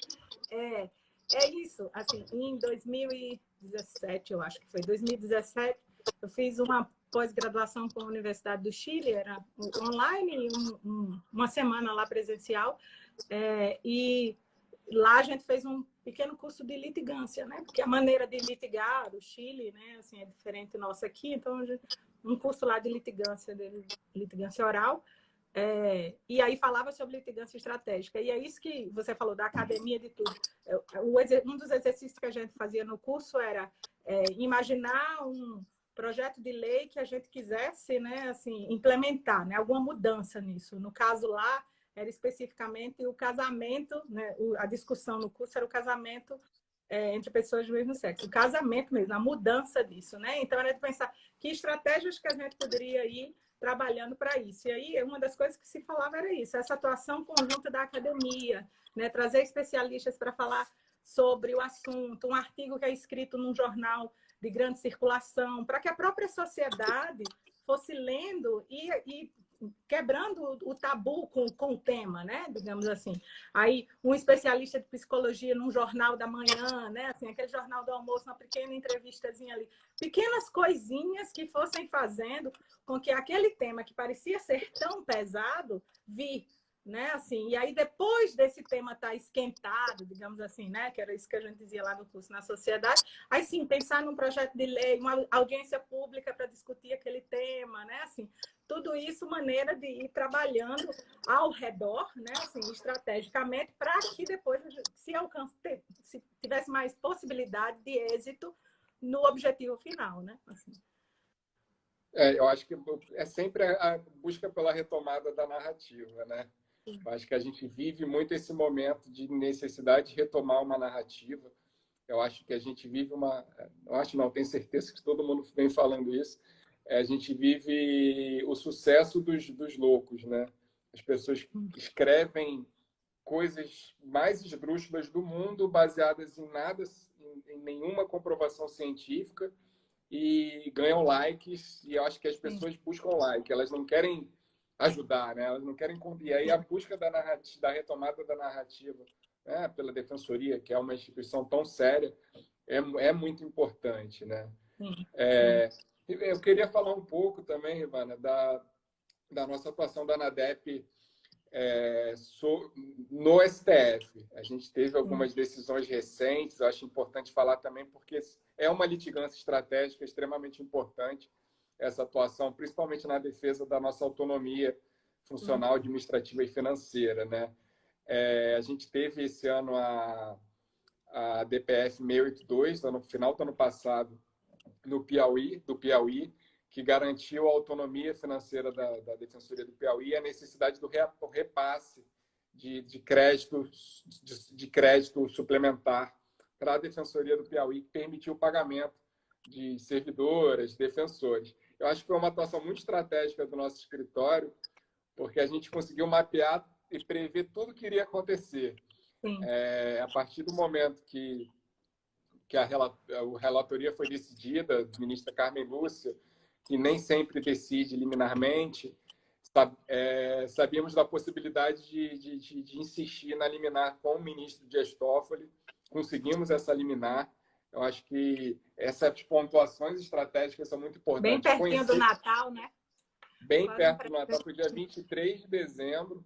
É isso, assim, em 2017, eu acho que foi 2017, eu fiz uma pós-graduação com a Universidade do Chile, era online, uma semana lá presencial, e lá a gente fez um pequeno curso de litigância, né? Porque a maneira de litigar do Chile, né, assim, é diferente nossa aqui, então um curso lá de litigância oral, e aí falava sobre litigância estratégica. E é isso que você falou da academia de tudo. Um dos exercícios que a gente fazia no curso era imaginar um projeto de lei que a gente quisesse, né, assim, implementar, né, alguma mudança nisso. No caso lá, era especificamente o casamento, né, a discussão no curso era o casamento entre pessoas do mesmo sexo. O casamento mesmo, a mudança disso, né? Então, era de pensar que estratégias que a gente poderia ir trabalhando para isso. E aí, uma das coisas que se falava era isso, essa atuação conjunta da academia, né? Trazer especialistas para falar sobre o assunto, um artigo que é escrito num jornal de grande circulação, para que a própria sociedade fosse lendo e quebrando o tabu com o tema, né? Digamos assim. Aí, um especialista de psicologia num jornal da manhã, né? Assim, aquele jornal do almoço, uma pequena entrevistazinha ali. Pequenas coisinhas que fossem fazendo com que aquele tema que parecia ser tão pesado né? Assim, e aí, depois desse tema estar esquentado, digamos assim, né? Que era isso que a gente dizia lá no curso, na sociedade, aí sim, pensar num projeto de lei, uma audiência pública para discutir aquele tema, né? Assim, tudo isso, maneira de ir trabalhando ao redor, né? Assim, estrategicamente, para que depois se tivesse mais possibilidade de êxito no objetivo final, né? Assim. Eu acho que é sempre a busca pela retomada da narrativa, né? Eu acho que a gente vive muito esse momento de necessidade de retomar uma narrativa. Eu acho que a gente vive uma... Eu acho não, tenho certeza que todo mundo vem falando isso. A gente vive o sucesso dos loucos, né? As pessoas escrevem coisas mais esdrúxulas do mundo baseadas em nada, em nenhuma comprovação científica e ganham likes. E eu acho que as pessoas buscam like, elas não querem ajudar, né? Elas não querem. E aí a busca da retomada da narrativa, né, pela Defensoria, que é uma instituição tão séria, é muito importante, né? Eu queria falar um pouco também, Ivana, da nossa atuação da ANADEP no STF. A gente teve algumas decisões recentes, eu acho importante falar também, porque é uma litigância estratégica extremamente importante, essa atuação, principalmente na defesa da nossa autonomia funcional, administrativa e financeira, né? A gente teve esse ano a DPF 682, no final do ano passado, do Piauí, que garantiu a autonomia financeira da Defensoria do Piauí e a necessidade do repasse de crédito suplementar para a Defensoria do Piauí, que permitiu o pagamento de servidoras, defensores. Eu acho que foi uma atuação muito estratégica do nosso escritório, porque a gente conseguiu mapear e prever tudo que iria acontecer. A partir do momento que a relatoria foi decidida, a ministra Carmen Lúcia, que nem sempre decide liminarmente, sabíamos da possibilidade de insistir na liminar com o ministro Dias Toffoli, conseguimos essa liminar. Eu acho que essas pontuações estratégicas são muito importantes. Bem pertinho do Natal, né? Bem perto do Natal, foi dia 23 de dezembro.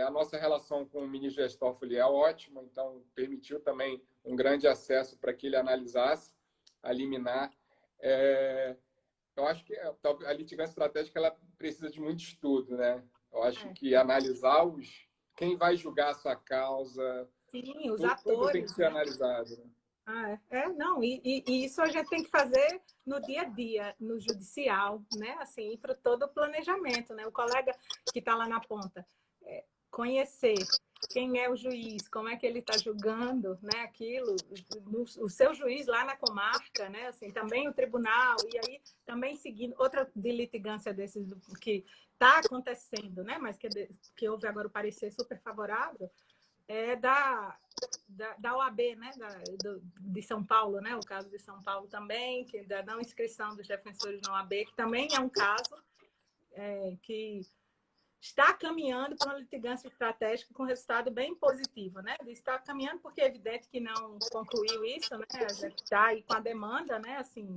A nossa relação com o ministro Dias Toffoli é ótima, então permitiu também um grande acesso para que ele analisasse a liminar. Eu acho que a litigância estratégica ela precisa de muito estudo, né? Eu acho que analisar quem vai julgar a sua causa, sim, os atores, tudo tem que ser analisado. Né? Não, e isso a gente tem que fazer no dia a dia, no judicial, né? Assim, para todo o planejamento, né? O colega que está lá na ponta, conhecer quem é o juiz, como é que ele está julgando, né? Aquilo, o seu juiz lá na comarca, né? Assim, também o tribunal, e aí também seguindo outra de litigância desses que está acontecendo, né? Mas que houve agora o parecer super favorável, da OAB, né? De São Paulo, né? O caso de São Paulo também, que da não inscrição dos defensores na OAB, que também é um caso que está caminhando para uma litigância estratégica com resultado bem positivo, né? Está caminhando porque é evidente que não concluiu isso, né? A gente está aí com a demanda, né? Assim,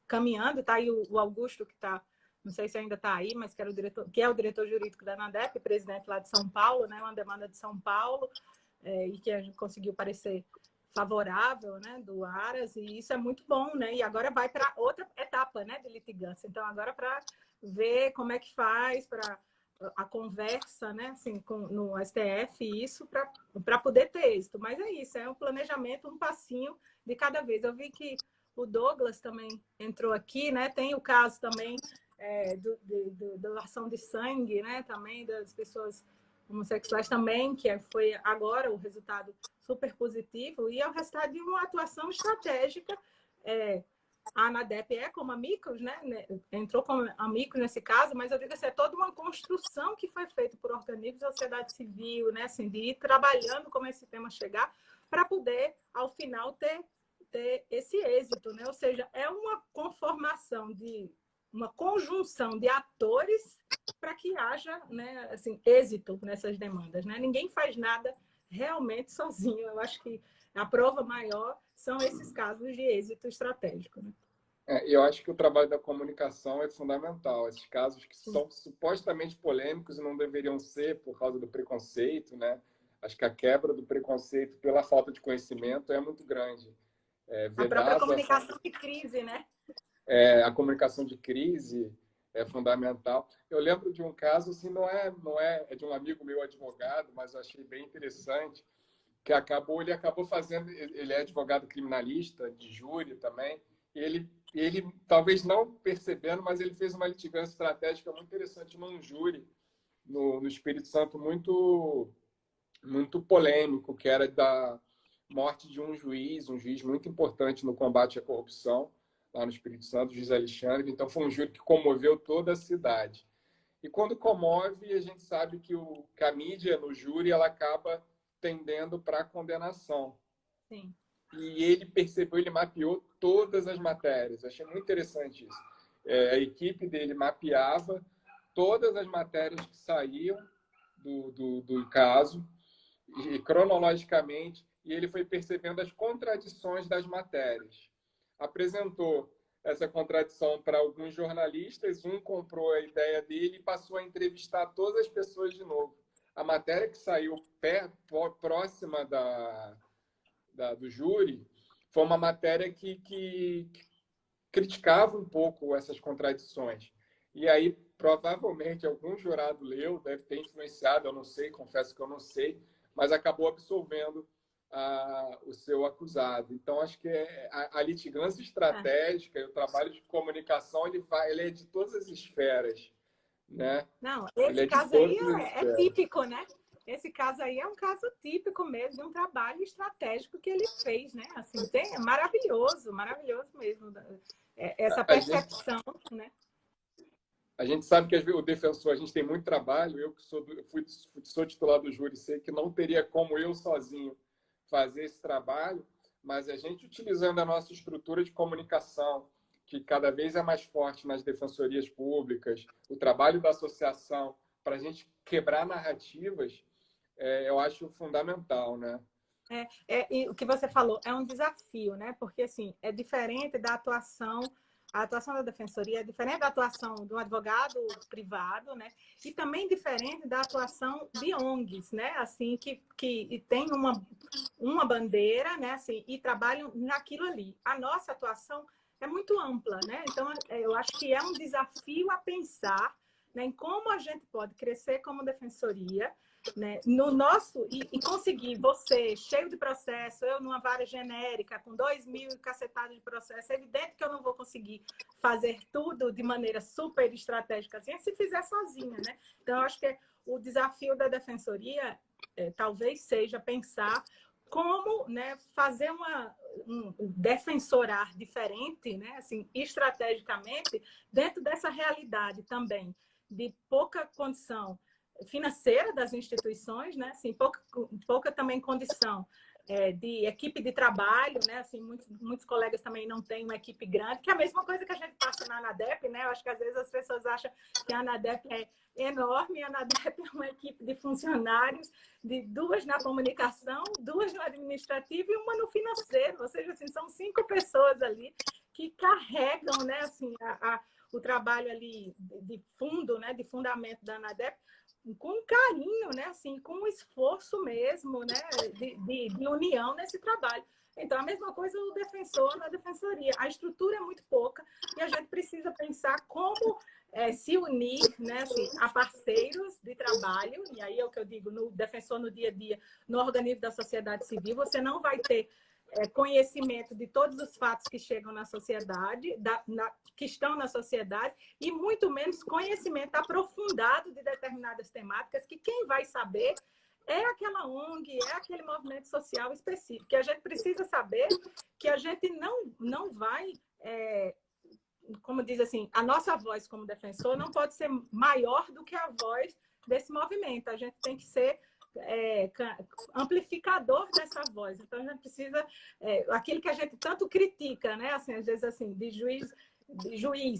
caminhando, está aí o Augusto que está, não sei se ainda está aí, mas que é o diretor jurídico da ANADEP, presidente lá de São Paulo, né? Uma demanda de São Paulo, e que a gente conseguiu parecer favorável, né, do Aras, e isso é muito bom, né? E agora vai para outra etapa, né, de litigância. Então, agora para ver como é que faz para a conversa, né, assim, no STF, isso para poder ter êxito. Mas é isso, é um planejamento, um passinho de cada vez. Eu vi que o Douglas também entrou aqui, né? Tem o caso também da doação de sangue, né? Também das pessoas homossexuais também, que foi agora o resultado super positivo, e é o resultado de uma atuação estratégica. A ANADEP como amigos, né? Entrou como amigos nesse caso, mas eu digo assim, é toda uma construção que foi feita por organismos da sociedade civil, né? Assim, de ir trabalhando como esse tema chegar, para poder, ao final, ter esse êxito, né? Ou seja, é uma conformação uma conjunção de atores para que haja, né, assim, êxito nessas demandas, né? Ninguém faz nada realmente sozinho. Eu acho que a prova maior são esses casos de êxito estratégico, né? Eu acho que o trabalho da comunicação é fundamental. Esses casos que são supostamente polêmicos e não deveriam ser por causa do preconceito, né? Acho que a quebra do preconceito pela falta de conhecimento é muito grande. A própria comunicação de crise, né? A comunicação de crise é fundamental. Eu lembro de um caso, assim, é de um amigo meu advogado, mas eu achei bem interessante, que ele acabou fazendo, ele é advogado criminalista, de júri também, e ele talvez não percebendo, mas ele fez uma litigância estratégica muito interessante num júri no Espírito Santo, muito, muito polêmico, que era da morte de um juiz muito importante no combate à corrupção, lá no Espírito Santo, o juiz Alexandre. Então, foi um júri que comoveu toda a cidade. E quando comove, a gente sabe que a mídia no júri ela acaba tendendo para a condenação. Sim. E ele percebeu, ele mapeou todas as matérias. Achei muito interessante isso. A equipe dele mapeava todas as matérias que saíam do caso, e cronologicamente, e ele foi percebendo as contradições das matérias. Apresentou essa contradição para alguns jornalistas, um comprou a ideia dele e passou a entrevistar todas as pessoas de novo. A matéria que saiu próxima do júri foi uma matéria que criticava um pouco essas contradições. E aí, provavelmente, algum jurado leu, deve ter influenciado, eu não sei, confesso que eu não sei, mas acabou absolvendo o seu acusado. Então, acho que a litigância estratégica e o trabalho de comunicação, ele é de todas as esferas, né? Não, esse caso aí é típico, né? Esse caso aí é um caso típico mesmo de um trabalho estratégico que ele fez, né? Assim, é maravilhoso, maravilhoso mesmo. Essa percepção, né? A gente sabe que o defensor, a gente tem muito trabalho. Eu que sou titular do júri, sei que não teria como eu sozinho fazer esse trabalho, mas a gente utilizando a nossa estrutura de comunicação, que cada vez é mais forte nas defensorias públicas, o trabalho da associação, para a gente quebrar narrativas, eu acho fundamental, né? E o que você falou é um desafio, né? Porque, assim, é diferente da atuação. A atuação da defensoria é diferente da atuação de um advogado privado, né? E também diferente da atuação de ONGs, né? Assim, que tem uma bandeira, né? Assim, e trabalham naquilo ali. A nossa atuação é muito ampla, né? Então, eu acho que é um desafio a pensar, né, em como a gente pode crescer como defensoria, né, no nosso e conseguir você cheio de processo, eu numa vara genérica com 2.000 cacetadas de processo, é evidente que eu não vou conseguir fazer tudo de maneira super estratégica assim, se fizer sozinha, né? Então, eu acho que o desafio da defensoria talvez seja pensar como, né, fazer um defensorar diferente, né, assim, estrategicamente, dentro dessa realidade também de pouca condição financeira das instituições, né? Assim, pouca também condição de equipe de trabalho, né? Assim, muitos colegas também não têm uma equipe grande, que é a mesma coisa que a gente passa na ANADEP, né? Eu acho que às vezes as pessoas acham que a ANADEP é enorme, a ANADEP é uma equipe de funcionários, de 2 na comunicação, 2 no administrativo e uma no financeiro, ou seja, assim, são 5 pessoas ali que carregam, né? Assim, o trabalho ali de fundo, né? De fundamento da ANADEP, com carinho, né? Assim, com esforço mesmo, né? De união nesse trabalho. Então, a mesma coisa o defensor na defensoria. A estrutura é muito pouca e a gente precisa pensar como se unir, né, assim, a parceiros de trabalho. E aí é o que eu digo, no defensor no dia a dia, no organismo da sociedade civil, você não vai ter conhecimento de todos os fatos que chegam na sociedade, que estão na sociedade, e muito menos conhecimento aprofundado de determinadas temáticas, que quem vai saber é aquela ONG, é aquele movimento social específico, que a gente precisa saber que a gente não vai, como diz assim, a nossa voz como defensor não pode ser maior do que a voz desse movimento. A gente tem que ser amplificador dessa voz. Então, a gente precisa... aquilo que a gente tanto critica, né? Assim, às vezes, assim, de juiz,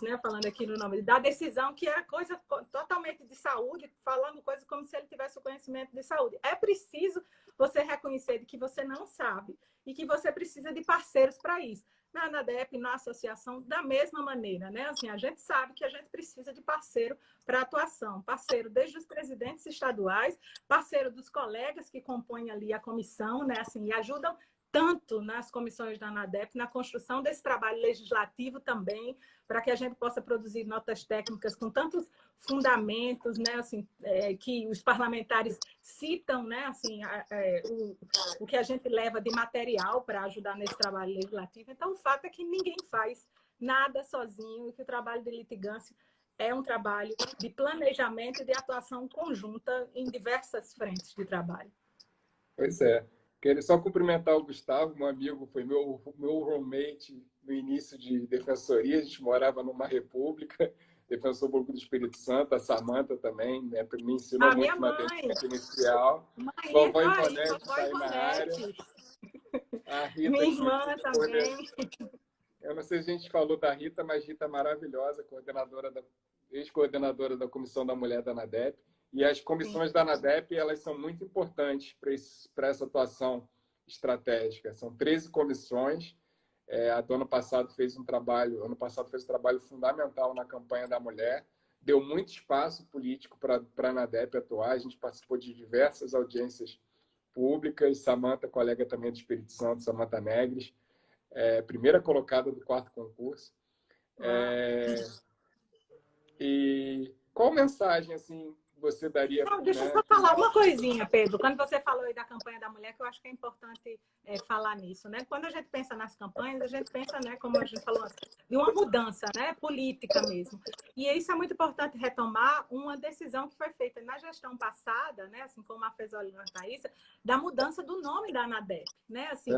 né? Falando aqui no nome, da decisão, que é coisa totalmente de saúde, falando coisas como se ele tivesse o conhecimento de saúde. É preciso você reconhecer que você não sabe e que você precisa de parceiros para isso. Na ANADEP, na associação, da mesma maneira, né? Assim, a gente sabe que a gente precisa de parceiro para atuação, parceiro desde os presidentes estaduais, parceiro dos colegas que compõem ali a comissão, né? Assim, e ajudam tanto nas comissões da ANADEP, na construção desse trabalho legislativo também, para que a gente possa produzir notas técnicas com tantos fundamentos, né, assim, que os parlamentares citam, né, assim, o que a gente leva de material para ajudar nesse trabalho legislativo. Então, o fato é que ninguém faz nada sozinho e que o trabalho de litigância é um trabalho de planejamento e de atuação conjunta em diversas frentes de trabalho. Pois é. Queria só cumprimentar o Gustavo, meu amigo, foi meu roommate no início de defensoria, a gente morava numa república, defensor público do Espírito Santo, a Samanta também, né, me ensinou muito no atendimento inicial. Vovó Ivonete está aí na área. A Rita, minha irmã também. Eu não sei se a gente falou da Rita, mas Rita é maravilhosa, ex-coordenadora da Comissão da Mulher da ANADEP. E as comissões da ANADEP, elas são muito importantes para essa atuação estratégica. São 13 comissões. A do ano passado fez um trabalho fundamental na campanha da mulher. Deu muito espaço político para a ANADEP atuar. A gente participou de diversas audiências públicas. Samanta, colega também do Espírito Santo, Samanta Negres, primeira colocada do 4º concurso. E qual mensagem, assim, você daria... Não, deixa eu só falar uma coisinha, Pedro. Quando você falou aí da campanha da mulher, que eu acho que é importante falar nisso, né? Quando a gente pensa nas campanhas, a gente pensa, né, como a gente falou, de uma mudança, né, política mesmo. E isso é muito importante retomar uma decisão que foi feita na gestão passada, né, assim como a Fresolina Thaísa, da mudança do nome da ANADEP, né? Assim,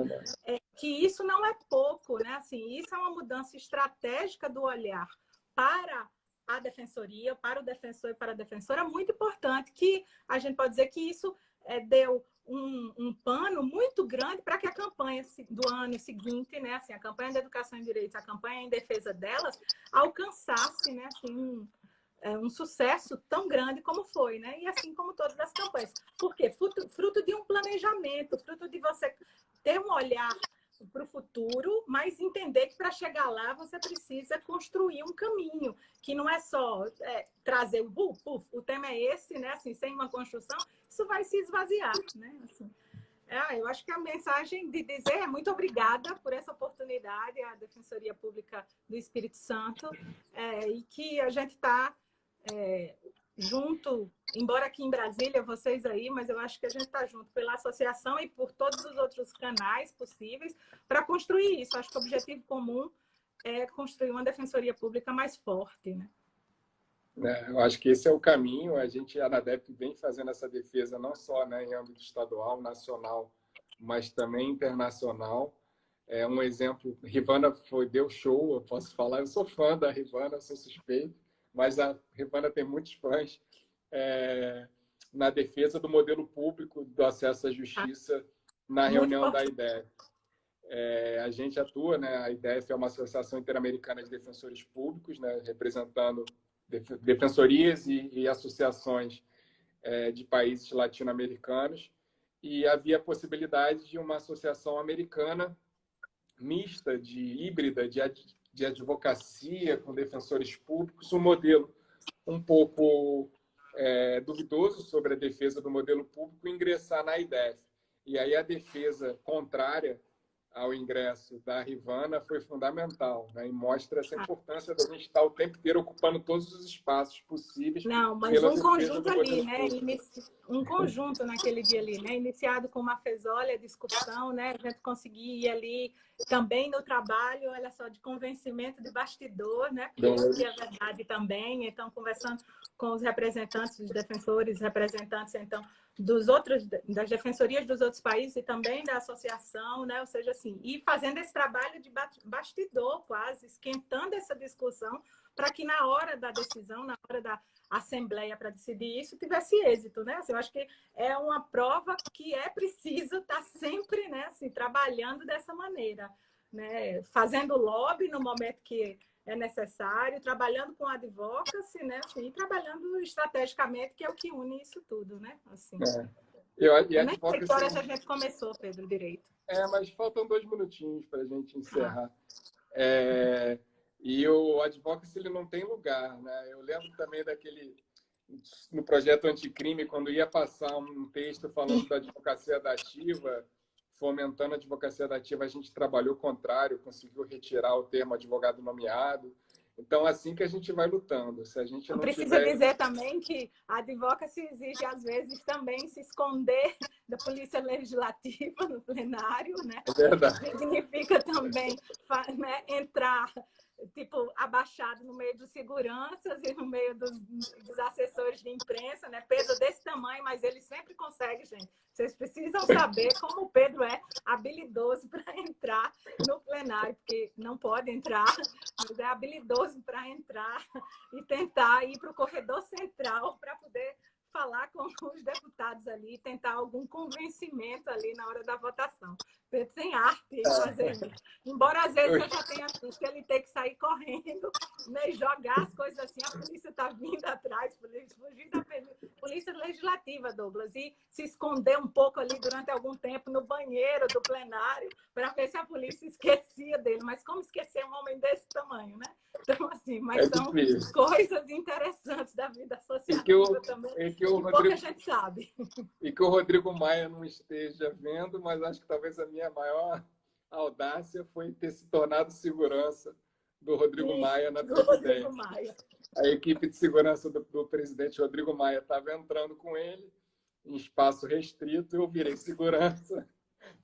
que isso não é pouco, né? Assim, isso é uma mudança estratégica do olhar para a defensoria, para o defensor e para a defensora, muito importante, que a gente pode dizer que isso deu um pano muito grande para que a campanha do ano seguinte, né, assim, a campanha de educação e direitos, a campanha em defesa delas, alcançasse, né, assim, um sucesso tão grande como foi, né? E assim como todas as campanhas. Por quê? Fruto de um planejamento, fruto de você ter um olhar para o futuro, mas entender que para chegar lá você precisa construir um caminho, que não é só trazer o tema é esse, né? Assim, sem uma construção, isso vai se esvaziar, né? Assim, eu acho que a mensagem de dizer é muito obrigada por essa oportunidade à Defensoria Pública do Espírito Santo, e que a gente está junto, embora aqui em Brasília, vocês aí, mas eu acho que a gente está junto pela associação e por todos os outros canais possíveis para construir isso. Acho que o objetivo comum é construir uma defensoria pública mais forte, né? Eu acho que esse é o caminho. A ANADEP vem fazendo essa defesa não só, né, em âmbito estadual, nacional, mas também internacional. Um exemplo, Rivana deu show, eu posso falar, eu sou fã da Rivana, sou suspeito, mas a Rivana tem muitos fãs na defesa do modelo público do acesso à justiça na reunião da IDEF. A gente atua, né? A IDEF é uma associação interamericana de defensores públicos, né? Representando defensorias e associações de países latino-americanos, e havia a possibilidade de uma associação americana mista, híbrida, de advocacia com defensores públicos, um modelo um pouco duvidoso sobre a defesa do modelo público, ingressar na IDEF. E aí a defesa contrária ao ingresso da Rivana foi fundamental, né? E mostra essa importância da gente estar o tempo inteiro ocupando todos os espaços possíveis. Não, mas um conjunto ali, né? um conjunto naquele dia ali, né? Iniciado com uma fesolha, discussão, né? A gente conseguia ir ali também no trabalho, olha só, de convencimento de bastidor, né? Porque isso que é verdade também. Então, conversando com os representantes, os defensores, representantes, então, das defensorias dos outros países e também da associação, né? Ou seja, assim, e fazendo esse trabalho de bastidor quase, esquentando essa discussão para que na hora da decisão, na hora da assembleia para decidir isso, tivesse êxito, né? Assim, eu acho que é uma prova que é preciso estar sempre, né, assim, trabalhando dessa maneira, né? Fazendo lobby no momento que é necessário, trabalhando com advocacy, né? Assim, e trabalhando estrategicamente, que é o que une isso tudo, né? Assim. Eu nem sei que hora a gente começou, Pedro, direito. Mas faltam 2 minutinhos para a gente encerrar. E o advocacy, ele não tem lugar, né? Eu lembro também no projeto anticrime, quando ia passar um texto falando da advocacia dativa, fomentando a advocacia dativa, a gente trabalhou o contrário, conseguiu retirar o termo advogado nomeado. Então, assim que a gente vai lutando. Se a gente não precisa dizer também que a advocacy exige, às vezes, também se esconder da polícia legislativa no plenário, né? É verdade. Significa também, né, entrar tipo abaixado no meio dos seguranças e no meio dos assessores de imprensa, né? Pedro desse tamanho, mas ele sempre consegue, gente. Vocês precisam saber como o Pedro é habilidoso para entrar no plenário, porque não pode entrar, mas é habilidoso para entrar e tentar ir para o corredor central para poder falar com os deputados ali, tentar algum convencimento ali na hora da votação. Pedro tem arte em fazer isso. Embora às vezes eu já tenha visto ele ter que sair correndo, né, jogar as coisas assim, a polícia está vindo atrás, fugir da polícia legislativa, Douglas, e se esconder um pouco ali durante algum tempo no banheiro do plenário para ver se a polícia esquecia dele. Mas como esquecer um homem desse tamanho, né? Então, assim, mas são difícil. Coisas interessantes da vida associativa também, que pouca gente sabe. E que o Rodrigo Maia não esteja vendo, mas acho que talvez a minha maior audácia foi ter se tornado segurança do Rodrigo Maia na presidência. A equipe de segurança do presidente Rodrigo Maia estava entrando com ele em espaço restrito, eu virei segurança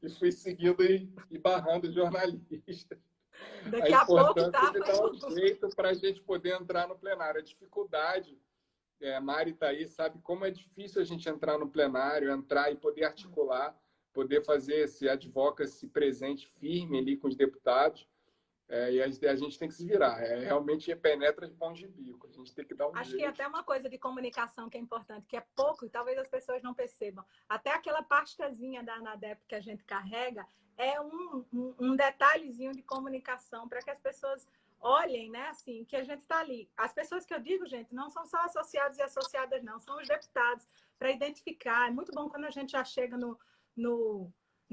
e fui seguindo e barrando jornalistas. Daqui a pouco de dar um jeito para a gente poder entrar no plenário. A dificuldade, a Mari está aí, sabe como é difícil a gente entrar no plenário, entrar e poder articular, poder fazer esse advocacy presente firme ali com os deputados. E a gente tem que se virar. Realmente penetra de pão de bico. A gente tem que dar um Acho jeito. que até uma coisa de comunicação que é importante, que é pouco, e talvez as pessoas não percebam. Até aquela pastazinha da ANADEP que a gente carrega é um detalhezinho de comunicação para que as pessoas olhem, né, assim, que a gente está ali. As pessoas que eu digo, gente, não são só associados e associadas, não. São os deputados, para identificar. É muito bom quando a gente já chega no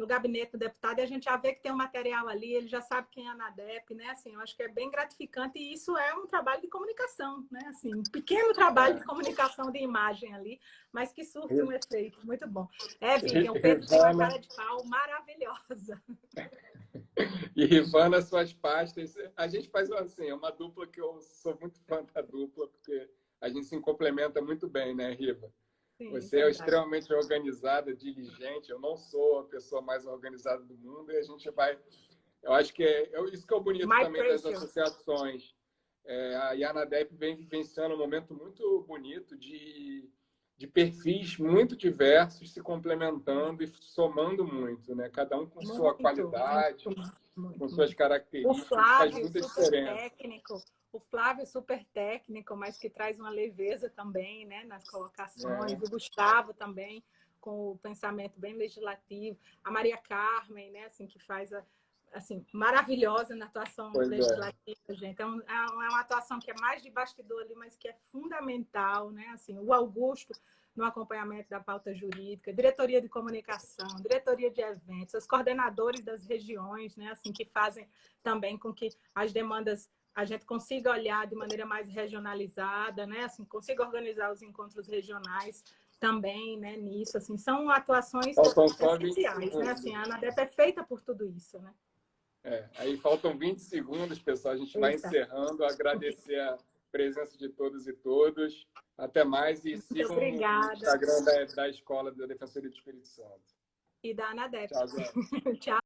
gabinete do deputado e a gente já vê que tem um material ali, ele já sabe quem é a ANADEP, né? Assim, eu acho que é bem gratificante e isso é um trabalho de comunicação, né? Assim, um pequeno trabalho de comunicação de imagem ali, mas que surte um efeito muito bom. Vivian, o Pedro tem uma cara de pau maravilhosa. E Rivana, suas pastas. A gente faz assim, uma dupla que eu sou muito fã da dupla, porque a gente se complementa muito bem, né, Riva? Sim, você é extremamente organizada, diligente. Eu não sou a pessoa mais organizada do mundo e a gente vai... Eu acho que isso que é o bonito também das associações. A ANADEP vem vivenciando um momento muito bonito de perfis muito diversos se complementando e somando muito, né? Cada um com sua qualidade, com suas características. O Flávio, super técnico. O Flávio, super técnico, mas que traz uma leveza também, né, nas colocações. O Gustavo também, com o pensamento bem legislativo. A Maria Carmen, né, assim, que faz assim, maravilhosa na atuação legislativa, gente. É uma atuação que é mais de bastidor ali, mas que é fundamental, né? Assim, o Augusto no acompanhamento da pauta jurídica, diretoria de comunicação, diretoria de eventos, os coordenadores das regiões, né? Assim, que fazem também com que as demandas a gente consiga olhar de maneira mais regionalizada, né? Assim, consiga organizar os encontros regionais também, né? Nisso, assim, são atuações essenciais, né? Assim, a ANADEP é feita por tudo isso, né? Aí faltam 20 segundos, pessoal. A gente vai encerrando. Agradecer presença de todos e todas. Até mais e sigam o Instagram da Escola da Defensoria do Espírito Santo. E da ANADEP. Tchau, gente. Tchau.